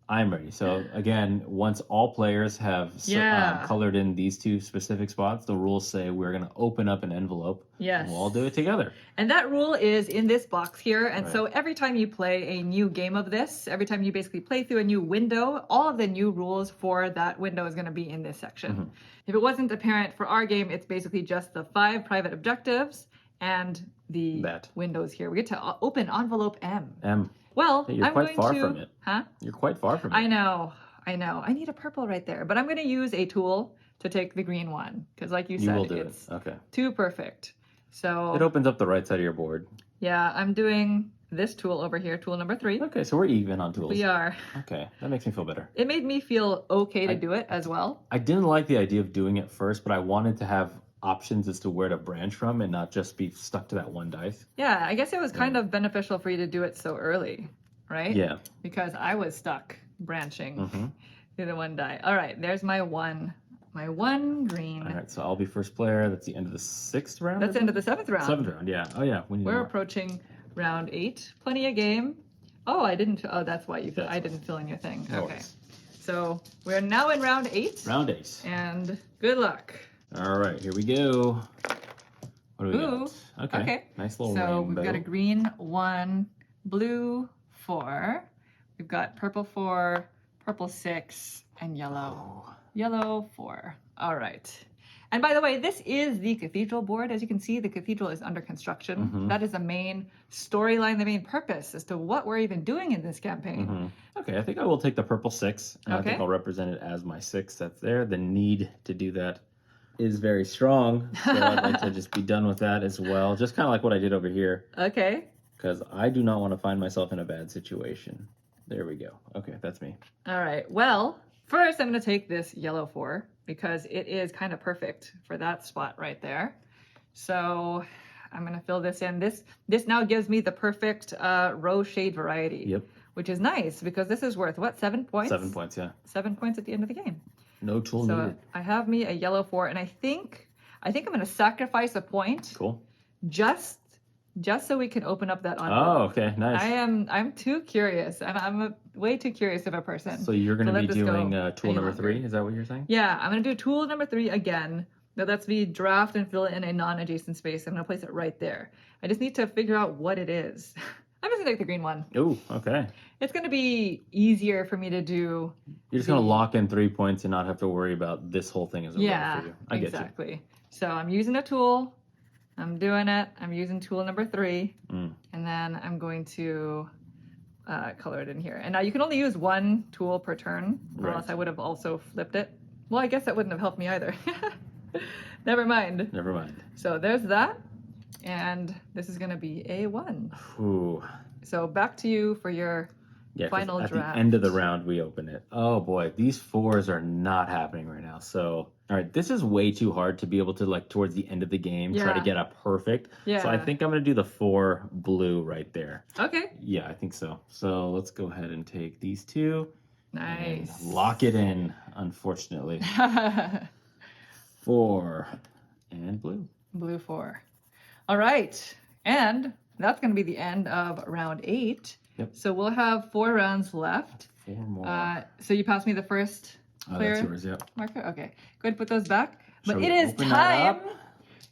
[SPEAKER 2] I'm ready. So again, once all players have
[SPEAKER 1] Yeah.
[SPEAKER 2] colored in these 2 specific spots, the rules say we're going to open up an envelope.
[SPEAKER 1] Yes.
[SPEAKER 2] And we'll all do it together.
[SPEAKER 1] And that rule is in this box here. And
[SPEAKER 2] Right.
[SPEAKER 1] so every time you play a new game of this, every time you basically play through a new window, all of the new rules for that window is going to be in this section.
[SPEAKER 2] Mm-hmm.
[SPEAKER 1] If it wasn't apparent for our game, it's basically just the 5 private objectives and the
[SPEAKER 2] That.
[SPEAKER 1] windows here. We get to open envelope M.
[SPEAKER 2] Hey,
[SPEAKER 1] Well,
[SPEAKER 2] you're
[SPEAKER 1] I'm
[SPEAKER 2] quite
[SPEAKER 1] going
[SPEAKER 2] far
[SPEAKER 1] to...
[SPEAKER 2] from it.
[SPEAKER 1] Huh?
[SPEAKER 2] You're quite far from it.
[SPEAKER 1] I know. I need a purple right there. But I'm going to use a tool to take the green one. Because like you
[SPEAKER 2] You
[SPEAKER 1] said,
[SPEAKER 2] will do it.
[SPEAKER 1] it's
[SPEAKER 2] Okay.
[SPEAKER 1] too perfect. So
[SPEAKER 2] It opens up the right side of your board.
[SPEAKER 1] yeah, I'm doing this tool over here, tool number 3.
[SPEAKER 2] Okay, so we're even on tools.
[SPEAKER 1] We are.
[SPEAKER 2] Okay, that makes me feel better.
[SPEAKER 1] It made me feel okay to do it as well.
[SPEAKER 2] I didn't like the idea of doing it first, but I wanted to have options as to where to branch from and not just be stuck to that one dice.
[SPEAKER 1] Yeah, I guess it was kind of beneficial for you to do it so early, right?
[SPEAKER 2] Yeah.
[SPEAKER 1] Because I was stuck branching
[SPEAKER 2] Mm-hmm.
[SPEAKER 1] through the one die. All right, there's my one green.
[SPEAKER 2] All right, so I'll be first player. That's the end of the 6th round?
[SPEAKER 1] That's the end of the 7th round.
[SPEAKER 2] 7th round, yeah. Oh, yeah. We need
[SPEAKER 1] We're
[SPEAKER 2] more.
[SPEAKER 1] approaching round 8. Plenty of game. Oh, I didn't. Oh, that's why you.
[SPEAKER 2] That's
[SPEAKER 1] I didn't fill in your thing.
[SPEAKER 2] No
[SPEAKER 1] Okay.
[SPEAKER 2] worries.
[SPEAKER 1] So we're now in round 8.
[SPEAKER 2] Round 8.
[SPEAKER 1] And good luck.
[SPEAKER 2] All right, here we go. What do we
[SPEAKER 1] Ooh,
[SPEAKER 2] got? Okay.
[SPEAKER 1] okay.
[SPEAKER 2] Nice little
[SPEAKER 1] So
[SPEAKER 2] rainbow.
[SPEAKER 1] we've got a green 1, blue 4. We've got purple 4, purple 6, and yellow. Yellow 4. All right. And by the way, this is the cathedral board. As you can see, the cathedral is under construction.
[SPEAKER 2] Mhm.
[SPEAKER 1] That is the main storyline, the main purpose as to what we're even doing in this campaign.
[SPEAKER 2] Okay, I think I will take the purple 6, and I
[SPEAKER 1] Okay.
[SPEAKER 2] think I'll represent it as my 6 that's there. The need to do that is very strong, so I'd like to just be done with that as well. Just kind of like what I did over here,
[SPEAKER 1] Okay.
[SPEAKER 2] because I do not want to find myself in a bad situation. There we go. Okay, that's me.
[SPEAKER 1] All right. Well, first I'm going to take this yellow 4 because it is kind of perfect for that spot right there. So I'm going to fill this in. This now gives me the perfect row shade variety.
[SPEAKER 2] Yep.
[SPEAKER 1] Which is nice because this is worth what, 7 points?
[SPEAKER 2] 7 points, yeah.
[SPEAKER 1] 7 points at the end of the game.
[SPEAKER 2] No tool
[SPEAKER 1] So
[SPEAKER 2] needed.
[SPEAKER 1] I have me a yellow 4, and I think I'm going to sacrifice a point
[SPEAKER 2] Cool.
[SPEAKER 1] just so we can open up that envelope.
[SPEAKER 2] Oh, okay, nice.
[SPEAKER 1] I'm too curious. I'm a way too curious of a person.
[SPEAKER 2] So you're going to
[SPEAKER 1] let
[SPEAKER 2] be
[SPEAKER 1] this go
[SPEAKER 2] doing tool
[SPEAKER 1] any
[SPEAKER 2] number
[SPEAKER 1] longer.
[SPEAKER 2] 3? Is that what you're saying?
[SPEAKER 1] Yeah, I'm going to do tool number 3 again. That lets me draft and fill in a non-adjacent space. I'm going to place it right there. I just need to figure out what it is. I'm just going to take the green one.
[SPEAKER 2] Oh, okay.
[SPEAKER 1] it's going to be easier for me to do.
[SPEAKER 2] You're just going to lock in 3 points and not have to worry about this whole thing as a roll for you. I get you.
[SPEAKER 1] Exactly. So I'm using a tool. I'm doing it. I'm using tool number 3. And then I'm going to color it in here. And now you can only use one tool per turn, or else I would have also flipped it. Well, I guess that wouldn't have helped me either. Never mind.
[SPEAKER 2] Never mind.
[SPEAKER 1] So there's that. And this is going to be A1.
[SPEAKER 2] Ooh.
[SPEAKER 1] So back to you for your final
[SPEAKER 2] at
[SPEAKER 1] draft.
[SPEAKER 2] the end of the round, we open it. Oh boy, these 4s are not happening right now. So, all right, this is way too hard to be able to, like, towards the end of the game, try to get a perfect.
[SPEAKER 1] Yeah.
[SPEAKER 2] So I think I'm going to do the 4 blue right there.
[SPEAKER 1] Okay.
[SPEAKER 2] Yeah, I think so. So let's go ahead and take these 2.
[SPEAKER 1] Nice.
[SPEAKER 2] And lock it in, unfortunately. 4 and blue.
[SPEAKER 1] Blue 4. All right. And that's going to be the end of round 8.
[SPEAKER 2] Yep.
[SPEAKER 1] So we'll have 4 rounds left.
[SPEAKER 2] 4 more.
[SPEAKER 1] So you passed me the first player
[SPEAKER 2] that's yours, yep.
[SPEAKER 1] marker? Okay. Go ahead and put those back. But
[SPEAKER 2] Shall
[SPEAKER 1] it
[SPEAKER 2] we
[SPEAKER 1] is
[SPEAKER 2] open that
[SPEAKER 1] time.
[SPEAKER 2] up?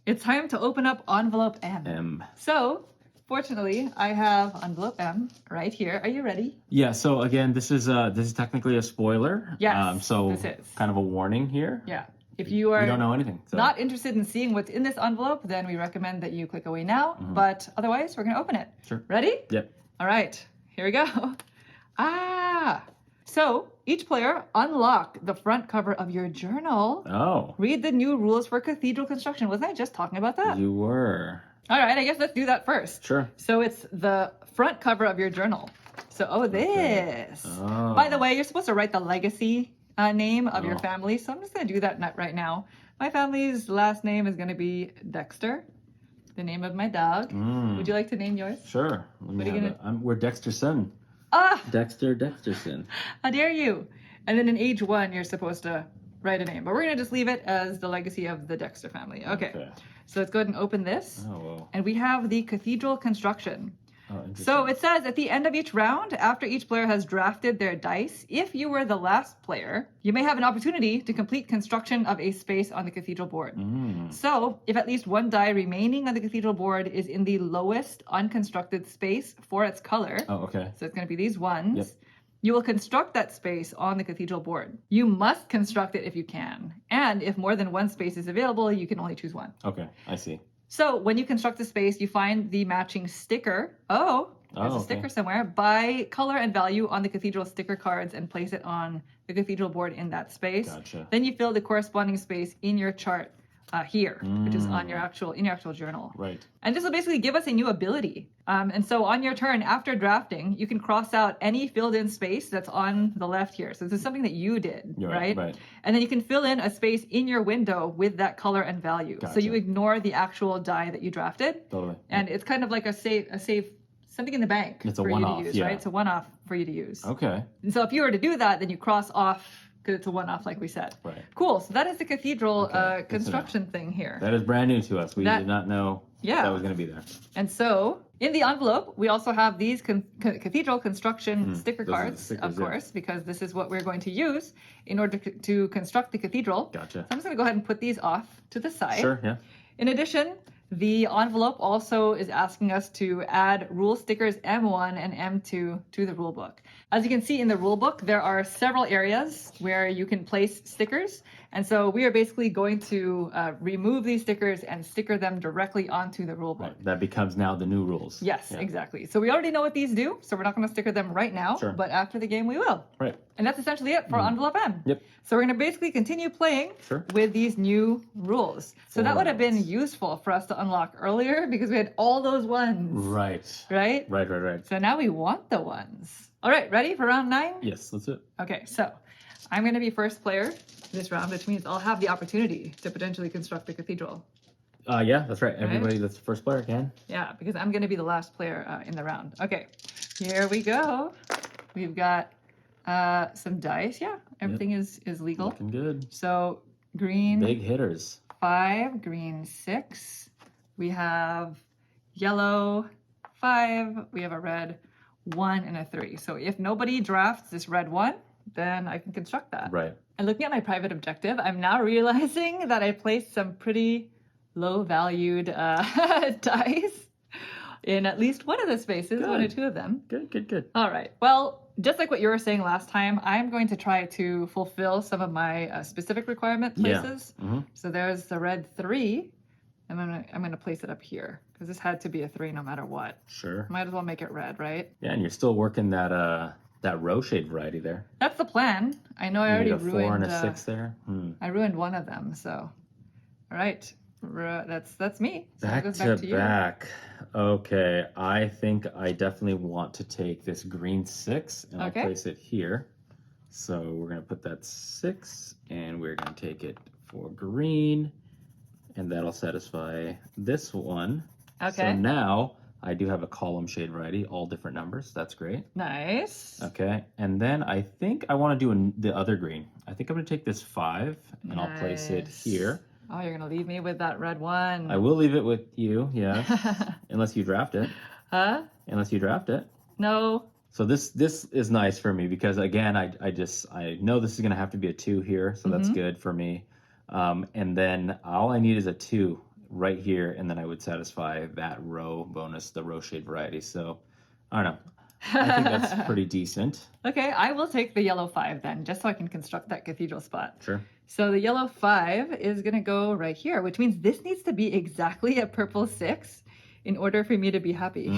[SPEAKER 1] It's time to open up envelope M.
[SPEAKER 2] M.
[SPEAKER 1] So, fortunately, I have envelope M right here. Are you ready?
[SPEAKER 2] Yeah, so again, this is technically a spoiler.
[SPEAKER 1] Yes,
[SPEAKER 2] so
[SPEAKER 1] this is.
[SPEAKER 2] Kind of a warning here.
[SPEAKER 1] Yeah. If you are
[SPEAKER 2] We don't know anything. So.
[SPEAKER 1] not interested in seeing what's in this envelope, then we recommend that you click away now. But otherwise, we're going to open it.
[SPEAKER 2] Sure.
[SPEAKER 1] Ready?
[SPEAKER 2] Yep.
[SPEAKER 1] All right. Here we go. So each player unlock the front cover of your journal.
[SPEAKER 2] Oh.
[SPEAKER 1] Read the new rules for cathedral construction. Wasn't I just talking about that?
[SPEAKER 2] You were.
[SPEAKER 1] All right. I guess let's do that first.
[SPEAKER 2] Sure.
[SPEAKER 1] So it's the front cover of your journal. So, this.
[SPEAKER 2] Oh.
[SPEAKER 1] By the way, you're supposed to write the legacy name of your family. So I'm just going to do that right now. My family's last name is going to be Dexter, the name of my dog. Would you like to name yours?
[SPEAKER 2] Sure.
[SPEAKER 1] What are you gonna...
[SPEAKER 2] We're Dexterson. Dexterson.
[SPEAKER 1] How dare you? And then in age 1, you're supposed to write a name. But we're going to just leave it as the legacy of the Dexter family. Okay. So let's go ahead and open this.
[SPEAKER 2] Oh, whoa.
[SPEAKER 1] And we have the cathedral construction.
[SPEAKER 2] Oh, interesting.
[SPEAKER 1] So it says at the end of each round, after each player has drafted their dice, if you were the last player, you may have an opportunity to complete construction of a space on the cathedral board. So if at least one die remaining on the cathedral board is in the lowest unconstructed space for its color,
[SPEAKER 2] Oh, okay.
[SPEAKER 1] so it's going to be these ones,
[SPEAKER 2] Yep.
[SPEAKER 1] you will construct that space on the cathedral board. You must construct it if you can. And if more than one space is available, you can only choose one.
[SPEAKER 2] Okay, I see.
[SPEAKER 1] So when you construct the space, you find the matching sticker. There's a sticker somewhere by color and value on the cathedral sticker cards and place it on the cathedral board in that space.
[SPEAKER 2] Gotcha.
[SPEAKER 1] Then you fill the corresponding space in your chart here, which is on your actual journal.
[SPEAKER 2] Right.
[SPEAKER 1] And this will basically give us a new ability. And so on your turn, after drafting, you can cross out any filled in space that's on the left here. So this is something that you did, right? And then you can fill in a space in your window with that color and value.
[SPEAKER 2] Gotcha.
[SPEAKER 1] So you ignore the actual die that you drafted.
[SPEAKER 2] Totally.
[SPEAKER 1] And it's kind of like a safe, something in the bank
[SPEAKER 2] It's a
[SPEAKER 1] for you
[SPEAKER 2] one-off,
[SPEAKER 1] to use, right? It's a one-off for you to use.
[SPEAKER 2] Okay.
[SPEAKER 1] And so if you were to do that, then you cross off because it's a one-off, like we said.
[SPEAKER 2] Right.
[SPEAKER 1] Cool. So that is the cathedral
[SPEAKER 2] Okay,
[SPEAKER 1] construction thing here.
[SPEAKER 2] That is brand new to us. We did not know that was going to be there.
[SPEAKER 1] And so in the envelope, we also have these cathedral construction sticker cards,
[SPEAKER 2] stickers,
[SPEAKER 1] of course, because this is what we're going to use in order to construct the cathedral.
[SPEAKER 2] Gotcha.
[SPEAKER 1] So I'm just going to go ahead and put these off to the side.
[SPEAKER 2] Sure, yeah.
[SPEAKER 1] In addition, the envelope also is asking us to add rule stickers M1 and M2 to the rule book. As you can see in the rule book, there are several areas where you can place stickers. And so we are basically going to remove these stickers and sticker them directly onto the rule book.
[SPEAKER 2] Right. That becomes now the new rules.
[SPEAKER 1] Yes, exactly. So we already know what these do, so we're not going to sticker them right now, but after the game we will.
[SPEAKER 2] Right.
[SPEAKER 1] And that's essentially it for Envelope M.
[SPEAKER 2] Yep.
[SPEAKER 1] So we're going to basically continue playing with these new rules. So that would have been useful for us to unlock earlier because we had all those ones.
[SPEAKER 2] Right.
[SPEAKER 1] Right?
[SPEAKER 2] Right.
[SPEAKER 1] So now we want the ones. All right, ready for round 9?
[SPEAKER 2] Yes, let's do it.
[SPEAKER 1] Okay, so I'm going to be first player this round, which means I'll have the opportunity to potentially construct the cathedral.
[SPEAKER 2] Yeah, that's right. Everybody that's the first player can.
[SPEAKER 1] Yeah, because I'm going to be the last player in the round. Okay, here we go. We've got some dice. Yeah, everything is legal.
[SPEAKER 2] Looking good.
[SPEAKER 1] So green.
[SPEAKER 2] Big hitters.
[SPEAKER 1] 5, green 6. We have yellow 5. We have a red 1 and a 3. So if nobody drafts this red 1, then I can construct that.
[SPEAKER 2] Right.
[SPEAKER 1] And looking at my private objective, I'm now realizing that I placed some pretty low-valued dice in at least one of the spaces, one or
[SPEAKER 2] Good.
[SPEAKER 1] two of them.
[SPEAKER 2] Good.
[SPEAKER 1] All right. Well, just like what you were saying last time, I'm going to try to fulfill some of my specific requirement places.
[SPEAKER 2] Yeah.
[SPEAKER 1] So there's the red 3. And I'm gonna place it up here because this had to be a 3 no matter what.
[SPEAKER 2] Sure.
[SPEAKER 1] Might as well make it red, right?
[SPEAKER 2] Yeah, and you're still working that row shade variety there.
[SPEAKER 1] That's the plan. I know I
[SPEAKER 2] You
[SPEAKER 1] already
[SPEAKER 2] need a 4
[SPEAKER 1] ruined.
[SPEAKER 2] and a 6 there.
[SPEAKER 1] I ruined one of them. So, all right, that's me. So it goes
[SPEAKER 2] Back to
[SPEAKER 1] you.
[SPEAKER 2] back. Okay, I think I definitely want to take this green 6 and I'll
[SPEAKER 1] Okay.
[SPEAKER 2] place it here. So we're gonna put that 6 and we're gonna take it for green. And that'll satisfy this one.
[SPEAKER 1] Okay.
[SPEAKER 2] So now I do have a column shade variety, all different numbers. That's great.
[SPEAKER 1] Nice.
[SPEAKER 2] Okay. And then I think I want to do the other green. I think I'm going to take this 5 and I'll place it
[SPEAKER 1] Nice.
[SPEAKER 2] here.
[SPEAKER 1] Oh, you're gonna leave me with that red one.
[SPEAKER 2] I will leave it with you, yes. Unless you draft it.
[SPEAKER 1] Huh?
[SPEAKER 2] Unless you draft it.
[SPEAKER 1] No.
[SPEAKER 2] So this is nice for me because again, I know this is going to have to be a 2 here. So that's good for me. And then all I need is a 2 right here, and then I would satisfy that row bonus, the row shade variety. So I don't know. I think that's pretty decent.
[SPEAKER 1] Okay, I will take the yellow 5 then, just so I can construct that cathedral spot.
[SPEAKER 2] Sure.
[SPEAKER 1] So the yellow 5 is gonna go right here, which means this needs to be exactly a purple 6 in order for me to be happy.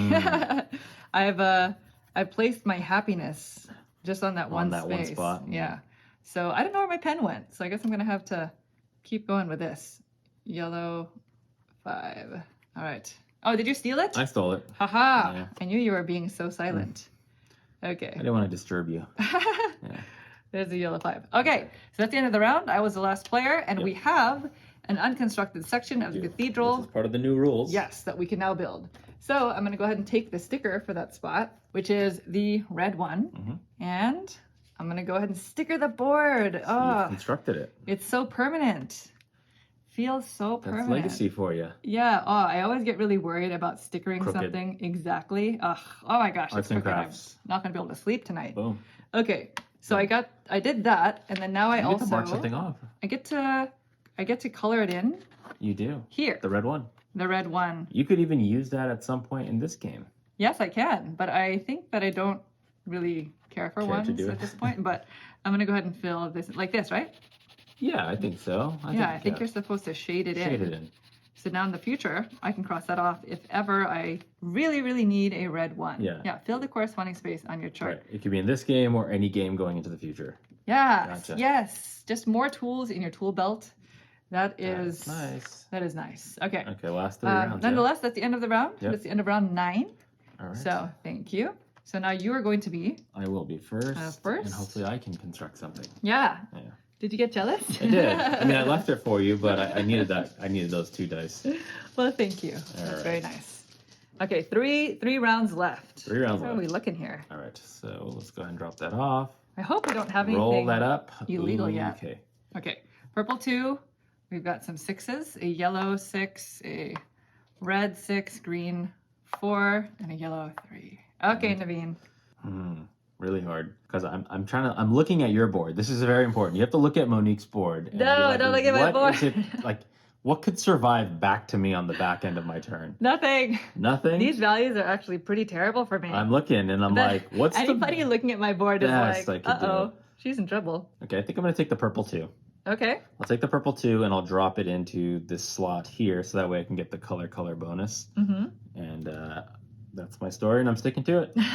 [SPEAKER 1] I've placed my happiness just on that one space.
[SPEAKER 2] One spot.
[SPEAKER 1] Yeah. So I don't know where my pen went. So I guess I'm gonna have to keep going with this. Yellow 5. All right. Oh, did you steal it?
[SPEAKER 2] I stole it.
[SPEAKER 1] Haha.
[SPEAKER 2] Yeah.
[SPEAKER 1] I knew you were being so silent. Okay.
[SPEAKER 2] I didn't want to disturb you. Yeah.
[SPEAKER 1] There's the yellow 5. Okay, so that's the end of the round. I was the last player, and
[SPEAKER 2] Yep.
[SPEAKER 1] we have an unconstructed section of the cathedral.
[SPEAKER 2] This is part of the new rules.
[SPEAKER 1] Yes, that we can now build. So I'm going to go ahead and take the sticker for that spot, which is the red one, and I'm going to go ahead and sticker the board.
[SPEAKER 2] So
[SPEAKER 1] Oh,
[SPEAKER 2] you've constructed it.
[SPEAKER 1] it's so permanent. Feels so permanent.
[SPEAKER 2] That's legacy for you.
[SPEAKER 1] Yeah. Oh, I always get really worried about stickering
[SPEAKER 2] Crooked.
[SPEAKER 1] something exactly. Ugh. Oh my gosh.
[SPEAKER 2] Arts
[SPEAKER 1] it's
[SPEAKER 2] and
[SPEAKER 1] crooked. I'm
[SPEAKER 2] crafts.
[SPEAKER 1] not going to be able to sleep tonight.
[SPEAKER 2] Boom.
[SPEAKER 1] Okay. So I did that, and then now I
[SPEAKER 2] You
[SPEAKER 1] also
[SPEAKER 2] get to mark something off.
[SPEAKER 1] I get to color it in
[SPEAKER 2] You do.
[SPEAKER 1] here,
[SPEAKER 2] The red one.
[SPEAKER 1] the red one.
[SPEAKER 2] You could even use that at some point in this game.
[SPEAKER 1] Yes, I can, but I think that I don't really care for
[SPEAKER 2] Care to
[SPEAKER 1] ones
[SPEAKER 2] do
[SPEAKER 1] at
[SPEAKER 2] it.
[SPEAKER 1] this point. But I'm gonna go ahead and fill this like this, right?
[SPEAKER 2] Yeah, I think so.
[SPEAKER 1] I think you're supposed to shade it
[SPEAKER 2] shade
[SPEAKER 1] in.
[SPEAKER 2] it in.
[SPEAKER 1] So now in the future, I can cross that off if ever I really, really need a red one.
[SPEAKER 2] Yeah.
[SPEAKER 1] Yeah. Fill the corresponding space on your chart.
[SPEAKER 2] Right. It could be in this game or any game going into the future.
[SPEAKER 1] Yes.
[SPEAKER 2] Gotcha.
[SPEAKER 1] Yes. Just more tools in your tool belt. That is
[SPEAKER 2] That's nice.
[SPEAKER 1] That is nice. Okay.
[SPEAKER 2] Okay, last 3 rounds.
[SPEAKER 1] Nonetheless, that's the end of the round.
[SPEAKER 2] Yep.
[SPEAKER 1] That's the end of round 9.
[SPEAKER 2] All right.
[SPEAKER 1] So thank you. So now you are going to be
[SPEAKER 2] I will be first.
[SPEAKER 1] first.
[SPEAKER 2] And hopefully I can construct something.
[SPEAKER 1] Yeah.
[SPEAKER 2] Yeah.
[SPEAKER 1] Did you get jealous?
[SPEAKER 2] I did. I mean, I left it for you, but I needed that. I needed those 2 dice.
[SPEAKER 1] Well, thank you. That's
[SPEAKER 2] right.
[SPEAKER 1] very nice. Okay, three rounds left.
[SPEAKER 2] 3 rounds
[SPEAKER 1] How are
[SPEAKER 2] left.
[SPEAKER 1] we looking here?
[SPEAKER 2] All right, so let's go ahead and drop that off.
[SPEAKER 1] I hope we don't have anything
[SPEAKER 2] Roll that up.
[SPEAKER 1] illegal
[SPEAKER 2] Ooh,
[SPEAKER 1] yet.
[SPEAKER 2] Okay.
[SPEAKER 1] Okay, purple 2. We've got some 6s, a yellow 6, a red 6, green 4, and a yellow 3. Okay, Naveen.
[SPEAKER 2] Really hard because I'm looking at your board. This is very important. You have to look at Monique's board. and
[SPEAKER 1] No,
[SPEAKER 2] be like,
[SPEAKER 1] don't look at my
[SPEAKER 2] what is
[SPEAKER 1] board.
[SPEAKER 2] it, like, what could survive back to me on the back end of my turn?
[SPEAKER 1] Nothing.
[SPEAKER 2] Nothing.
[SPEAKER 1] These values are actually pretty terrible for me.
[SPEAKER 2] I'm looking and I'm
[SPEAKER 1] The-
[SPEAKER 2] like, what's
[SPEAKER 1] anybody looking at my board is
[SPEAKER 2] best
[SPEAKER 1] like,
[SPEAKER 2] I could do?
[SPEAKER 1] uh-oh, she's in trouble.
[SPEAKER 2] Okay, I think I'm gonna take the purple 2.
[SPEAKER 1] Okay.
[SPEAKER 2] I'll take the purple 2 and I'll drop it into this slot here so that way I can get the color bonus.
[SPEAKER 1] Mm-hmm.
[SPEAKER 2] And that's my story and I'm sticking to it. All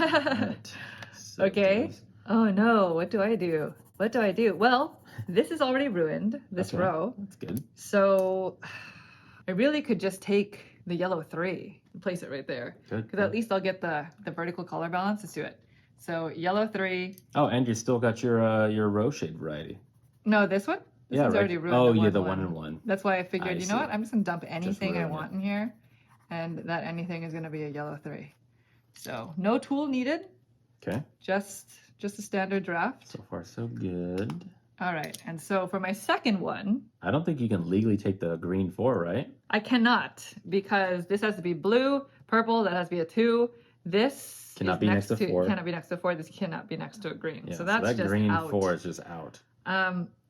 [SPEAKER 2] right. So
[SPEAKER 1] Okay. Oh no, what do I do? What do I do? Well, this is already ruined, this
[SPEAKER 2] Okay,
[SPEAKER 1] row.
[SPEAKER 2] That's good.
[SPEAKER 1] So I really could just take the yellow 3 and place it right there.
[SPEAKER 2] Good.
[SPEAKER 1] Because at least I'll get the vertical color balance. Let's do it. So yellow 3.
[SPEAKER 2] Oh, and you still got your row shade variety.
[SPEAKER 1] No, this one? This
[SPEAKER 2] Yeah,
[SPEAKER 1] one's
[SPEAKER 2] right.
[SPEAKER 1] already ruined.
[SPEAKER 2] Oh, yeah, the 1 and 1.
[SPEAKER 1] That's why I figured,
[SPEAKER 2] I
[SPEAKER 1] you
[SPEAKER 2] see.
[SPEAKER 1] know what? I'm just going to dump anything I
[SPEAKER 2] ruin
[SPEAKER 1] want
[SPEAKER 2] it.
[SPEAKER 1] in here. And that anything is going to be a yellow 3. So no tool needed.
[SPEAKER 2] Okay.
[SPEAKER 1] Just a standard draft.
[SPEAKER 2] So far, so good.
[SPEAKER 1] All right. And so for my second one,
[SPEAKER 2] I don't think you can legally take the green 4, right?
[SPEAKER 1] I cannot because this has to be blue, purple, that has to be a 2. This
[SPEAKER 2] Cannot
[SPEAKER 1] is
[SPEAKER 2] be next to 4.
[SPEAKER 1] Cannot be next to 4. This cannot be next to a green.
[SPEAKER 2] Yeah,
[SPEAKER 1] so that's
[SPEAKER 2] that
[SPEAKER 1] just
[SPEAKER 2] green
[SPEAKER 1] out.
[SPEAKER 2] 4 is just out.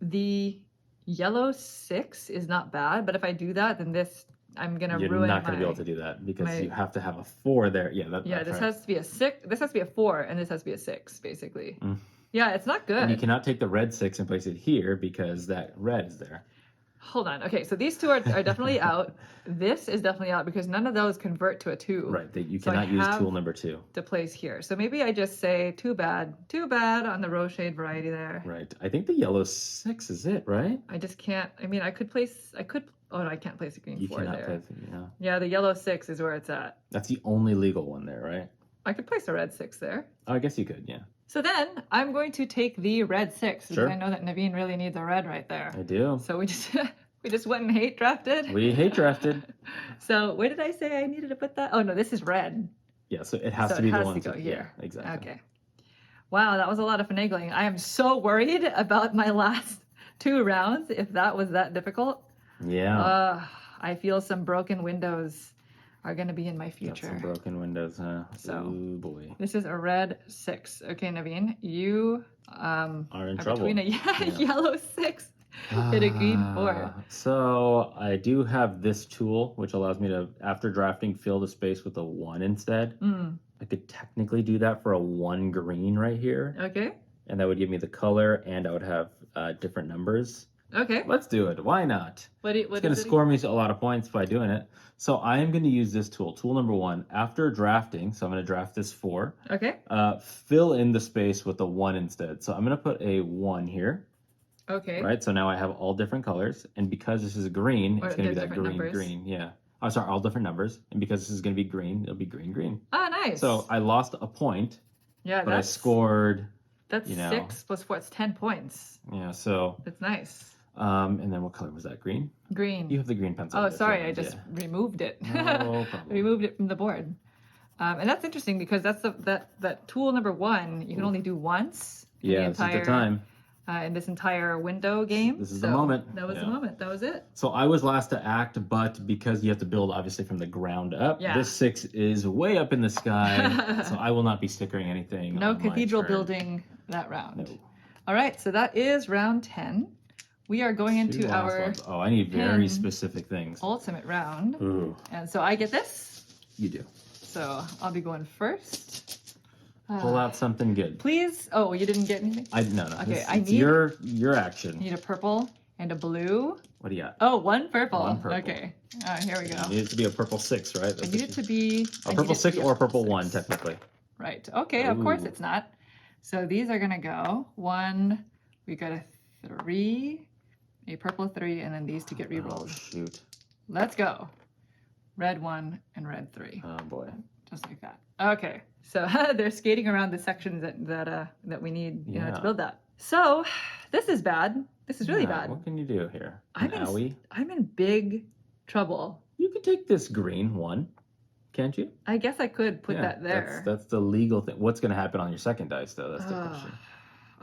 [SPEAKER 1] The yellow 6 is not bad, but if I do that, then this I'm gonna
[SPEAKER 2] You're
[SPEAKER 1] ruin
[SPEAKER 2] not going to be
[SPEAKER 1] my-
[SPEAKER 2] able to do that because
[SPEAKER 1] my-
[SPEAKER 2] you have to have a 4 there. Yeah,
[SPEAKER 1] Yeah,
[SPEAKER 2] that's
[SPEAKER 1] this
[SPEAKER 2] right.
[SPEAKER 1] has to be a 6. This has to be a 4, and this has to be a 6, basically.
[SPEAKER 2] Mm.
[SPEAKER 1] Yeah, it's not good.
[SPEAKER 2] And you cannot take the red 6 and place it here because that red is there.
[SPEAKER 1] Hold on. Okay, so these two are definitely out. This is definitely out because none of those convert to a 2.
[SPEAKER 2] Right, that you
[SPEAKER 1] So I
[SPEAKER 2] cannot use
[SPEAKER 1] have
[SPEAKER 2] tool number 2.
[SPEAKER 1] to place here. So maybe I just say too bad on the Rochade variety there.
[SPEAKER 2] Right. I think the yellow 6 is it, right?
[SPEAKER 1] I just can't. I mean, oh no, I can't place a green
[SPEAKER 2] You
[SPEAKER 1] 4
[SPEAKER 2] cannot
[SPEAKER 1] there.
[SPEAKER 2] place it, yeah.
[SPEAKER 1] Yeah, the yellow 6 is where it's at.
[SPEAKER 2] That's the only legal one there, right?
[SPEAKER 1] I could place a red 6 there.
[SPEAKER 2] Oh, I guess you could, yeah.
[SPEAKER 1] So then I'm going to take the red 6 because
[SPEAKER 2] Sure.
[SPEAKER 1] I know that Naveen really needs a red right there.
[SPEAKER 2] I do.
[SPEAKER 1] So we just we just went and hate drafted.
[SPEAKER 2] We hate drafted.
[SPEAKER 1] So where did I say I needed to put that? Oh no, this is red.
[SPEAKER 2] Yeah, so it has
[SPEAKER 1] So
[SPEAKER 2] to be
[SPEAKER 1] it
[SPEAKER 2] the
[SPEAKER 1] has
[SPEAKER 2] one.
[SPEAKER 1] to go here.
[SPEAKER 2] Yeah, exactly.
[SPEAKER 1] Okay. Wow, that was a lot of finagling. I am so worried about my last 2 rounds if that was that difficult.
[SPEAKER 2] Yeah.
[SPEAKER 1] I feel some broken windows are going to be in my
[SPEAKER 2] Got
[SPEAKER 1] future.
[SPEAKER 2] some broken windows, huh?
[SPEAKER 1] So-
[SPEAKER 2] Oh boy.
[SPEAKER 1] This is a red 6. Okay, Naveen, you
[SPEAKER 2] Are in
[SPEAKER 1] are
[SPEAKER 2] trouble.
[SPEAKER 1] between a yellow 6 and a green 4.
[SPEAKER 2] So I do have this tool, which allows me to, after drafting, fill the space with a 1 instead.
[SPEAKER 1] Mm,
[SPEAKER 2] I could technically do that for a 1 green right here,
[SPEAKER 1] okay.
[SPEAKER 2] and that would give me the color, and I would have different numbers.
[SPEAKER 1] Okay.
[SPEAKER 2] Let's do it. Why not?
[SPEAKER 1] What
[SPEAKER 2] It's going to score me a lot of points by doing it. So I am going to use this tool, tool number 1, after drafting. So I'm going to draft this 4.
[SPEAKER 1] Okay.
[SPEAKER 2] Fill in the space with a 1 instead. So I'm going to put a 1 here.
[SPEAKER 1] Okay.
[SPEAKER 2] Right, so now I have all different colors, and because this is green,
[SPEAKER 1] Or
[SPEAKER 2] it's going to be
[SPEAKER 1] they're
[SPEAKER 2] that
[SPEAKER 1] different
[SPEAKER 2] green,
[SPEAKER 1] numbers.
[SPEAKER 2] green. Yeah. Oh, sorry, all different numbers, and because this is going to be green, it'll be green, green.
[SPEAKER 1] Ah, nice.
[SPEAKER 2] So I lost a point,
[SPEAKER 1] yeah,
[SPEAKER 2] but I scored.
[SPEAKER 1] That's
[SPEAKER 2] you know.
[SPEAKER 1] 6 plus 4. It's 10 points.
[SPEAKER 2] Yeah. So,
[SPEAKER 1] That's nice.
[SPEAKER 2] and then what color was that? Green.
[SPEAKER 1] Green.
[SPEAKER 2] You have the green pencil.
[SPEAKER 1] Oh,
[SPEAKER 2] there,
[SPEAKER 1] sorry,
[SPEAKER 2] too,
[SPEAKER 1] I just
[SPEAKER 2] yeah.
[SPEAKER 1] removed it.
[SPEAKER 2] No problem.
[SPEAKER 1] Removed it from the board. And that's interesting because that's that tool number 1 you can only do once. in
[SPEAKER 2] Yeah,
[SPEAKER 1] the
[SPEAKER 2] this is
[SPEAKER 1] entire,
[SPEAKER 2] the time.
[SPEAKER 1] In this entire window game.
[SPEAKER 2] This is the moment.
[SPEAKER 1] That was the
[SPEAKER 2] Yeah.
[SPEAKER 1] moment. That was it.
[SPEAKER 2] So I was last to act, but because you have to build obviously from the ground up,
[SPEAKER 1] Yeah.
[SPEAKER 2] this 6 is way up in the sky, so I will not be stickering anything.
[SPEAKER 1] No
[SPEAKER 2] on my
[SPEAKER 1] cathedral
[SPEAKER 2] turn.
[SPEAKER 1] building that round.
[SPEAKER 2] No.
[SPEAKER 1] All right, so that is round 10. We are going into
[SPEAKER 2] 2 last
[SPEAKER 1] our
[SPEAKER 2] ones. Oh, I need very
[SPEAKER 1] 10.
[SPEAKER 2] specific things.
[SPEAKER 1] ultimate round.
[SPEAKER 2] Ooh,
[SPEAKER 1] And so I get this.
[SPEAKER 2] you do.
[SPEAKER 1] So I'll be going first.
[SPEAKER 2] Pull out something good.
[SPEAKER 1] Please. Oh, you didn't get anything?
[SPEAKER 2] No.
[SPEAKER 1] Okay,
[SPEAKER 2] It's,
[SPEAKER 1] I
[SPEAKER 2] it's
[SPEAKER 1] need-
[SPEAKER 2] your
[SPEAKER 1] I
[SPEAKER 2] action.
[SPEAKER 1] need a purple and a blue.
[SPEAKER 2] What do you got?
[SPEAKER 1] Oh, one purple.
[SPEAKER 2] One purple.
[SPEAKER 1] Okay. Here we go.
[SPEAKER 2] You need it to be a purple 6, right?
[SPEAKER 1] I
[SPEAKER 2] That's
[SPEAKER 1] need
[SPEAKER 2] what
[SPEAKER 1] it
[SPEAKER 2] you-
[SPEAKER 1] to be
[SPEAKER 2] a
[SPEAKER 1] I need
[SPEAKER 2] purple
[SPEAKER 1] it to
[SPEAKER 2] 6
[SPEAKER 1] be
[SPEAKER 2] or a purple 1,
[SPEAKER 1] 6.
[SPEAKER 2] technically.
[SPEAKER 1] Right. Okay, of course
[SPEAKER 2] Ooh.
[SPEAKER 1] it's not. So these are gonna go 1, we got a 3, a purple 3, and then these to get
[SPEAKER 2] Oh,
[SPEAKER 1] re-rolled.
[SPEAKER 2] shoot.
[SPEAKER 1] Let's go. Red 1 and red 3.
[SPEAKER 2] Oh, boy.
[SPEAKER 1] Just like that. Okay. So they're skating around the sections that we need to
[SPEAKER 2] Yeah.
[SPEAKER 1] build that. So this is bad. This is really
[SPEAKER 2] Yeah,
[SPEAKER 1] bad.
[SPEAKER 2] What can you do here?
[SPEAKER 1] I'm
[SPEAKER 2] An
[SPEAKER 1] in-
[SPEAKER 2] owie?
[SPEAKER 1] I'm in big trouble.
[SPEAKER 2] You could take this green 1, can't you?
[SPEAKER 1] I guess I could put
[SPEAKER 2] Yeah,
[SPEAKER 1] that there.
[SPEAKER 2] That's the legal thing. What's going to happen on your second dice, though? That's the question.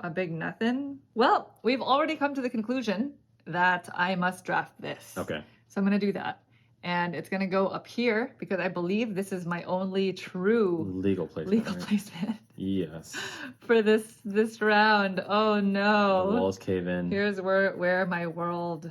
[SPEAKER 1] A big nothing. Well, we've already come to the conclusion that I must draft this.
[SPEAKER 2] Okay.
[SPEAKER 1] So I'm going to do that. And it's going to go up here because I believe this is my only true
[SPEAKER 2] Legal placement.
[SPEAKER 1] legal
[SPEAKER 2] right?
[SPEAKER 1] placement
[SPEAKER 2] Yes.
[SPEAKER 1] for this round. Oh
[SPEAKER 2] The
[SPEAKER 1] no.
[SPEAKER 2] walls cave in.
[SPEAKER 1] Here's where my world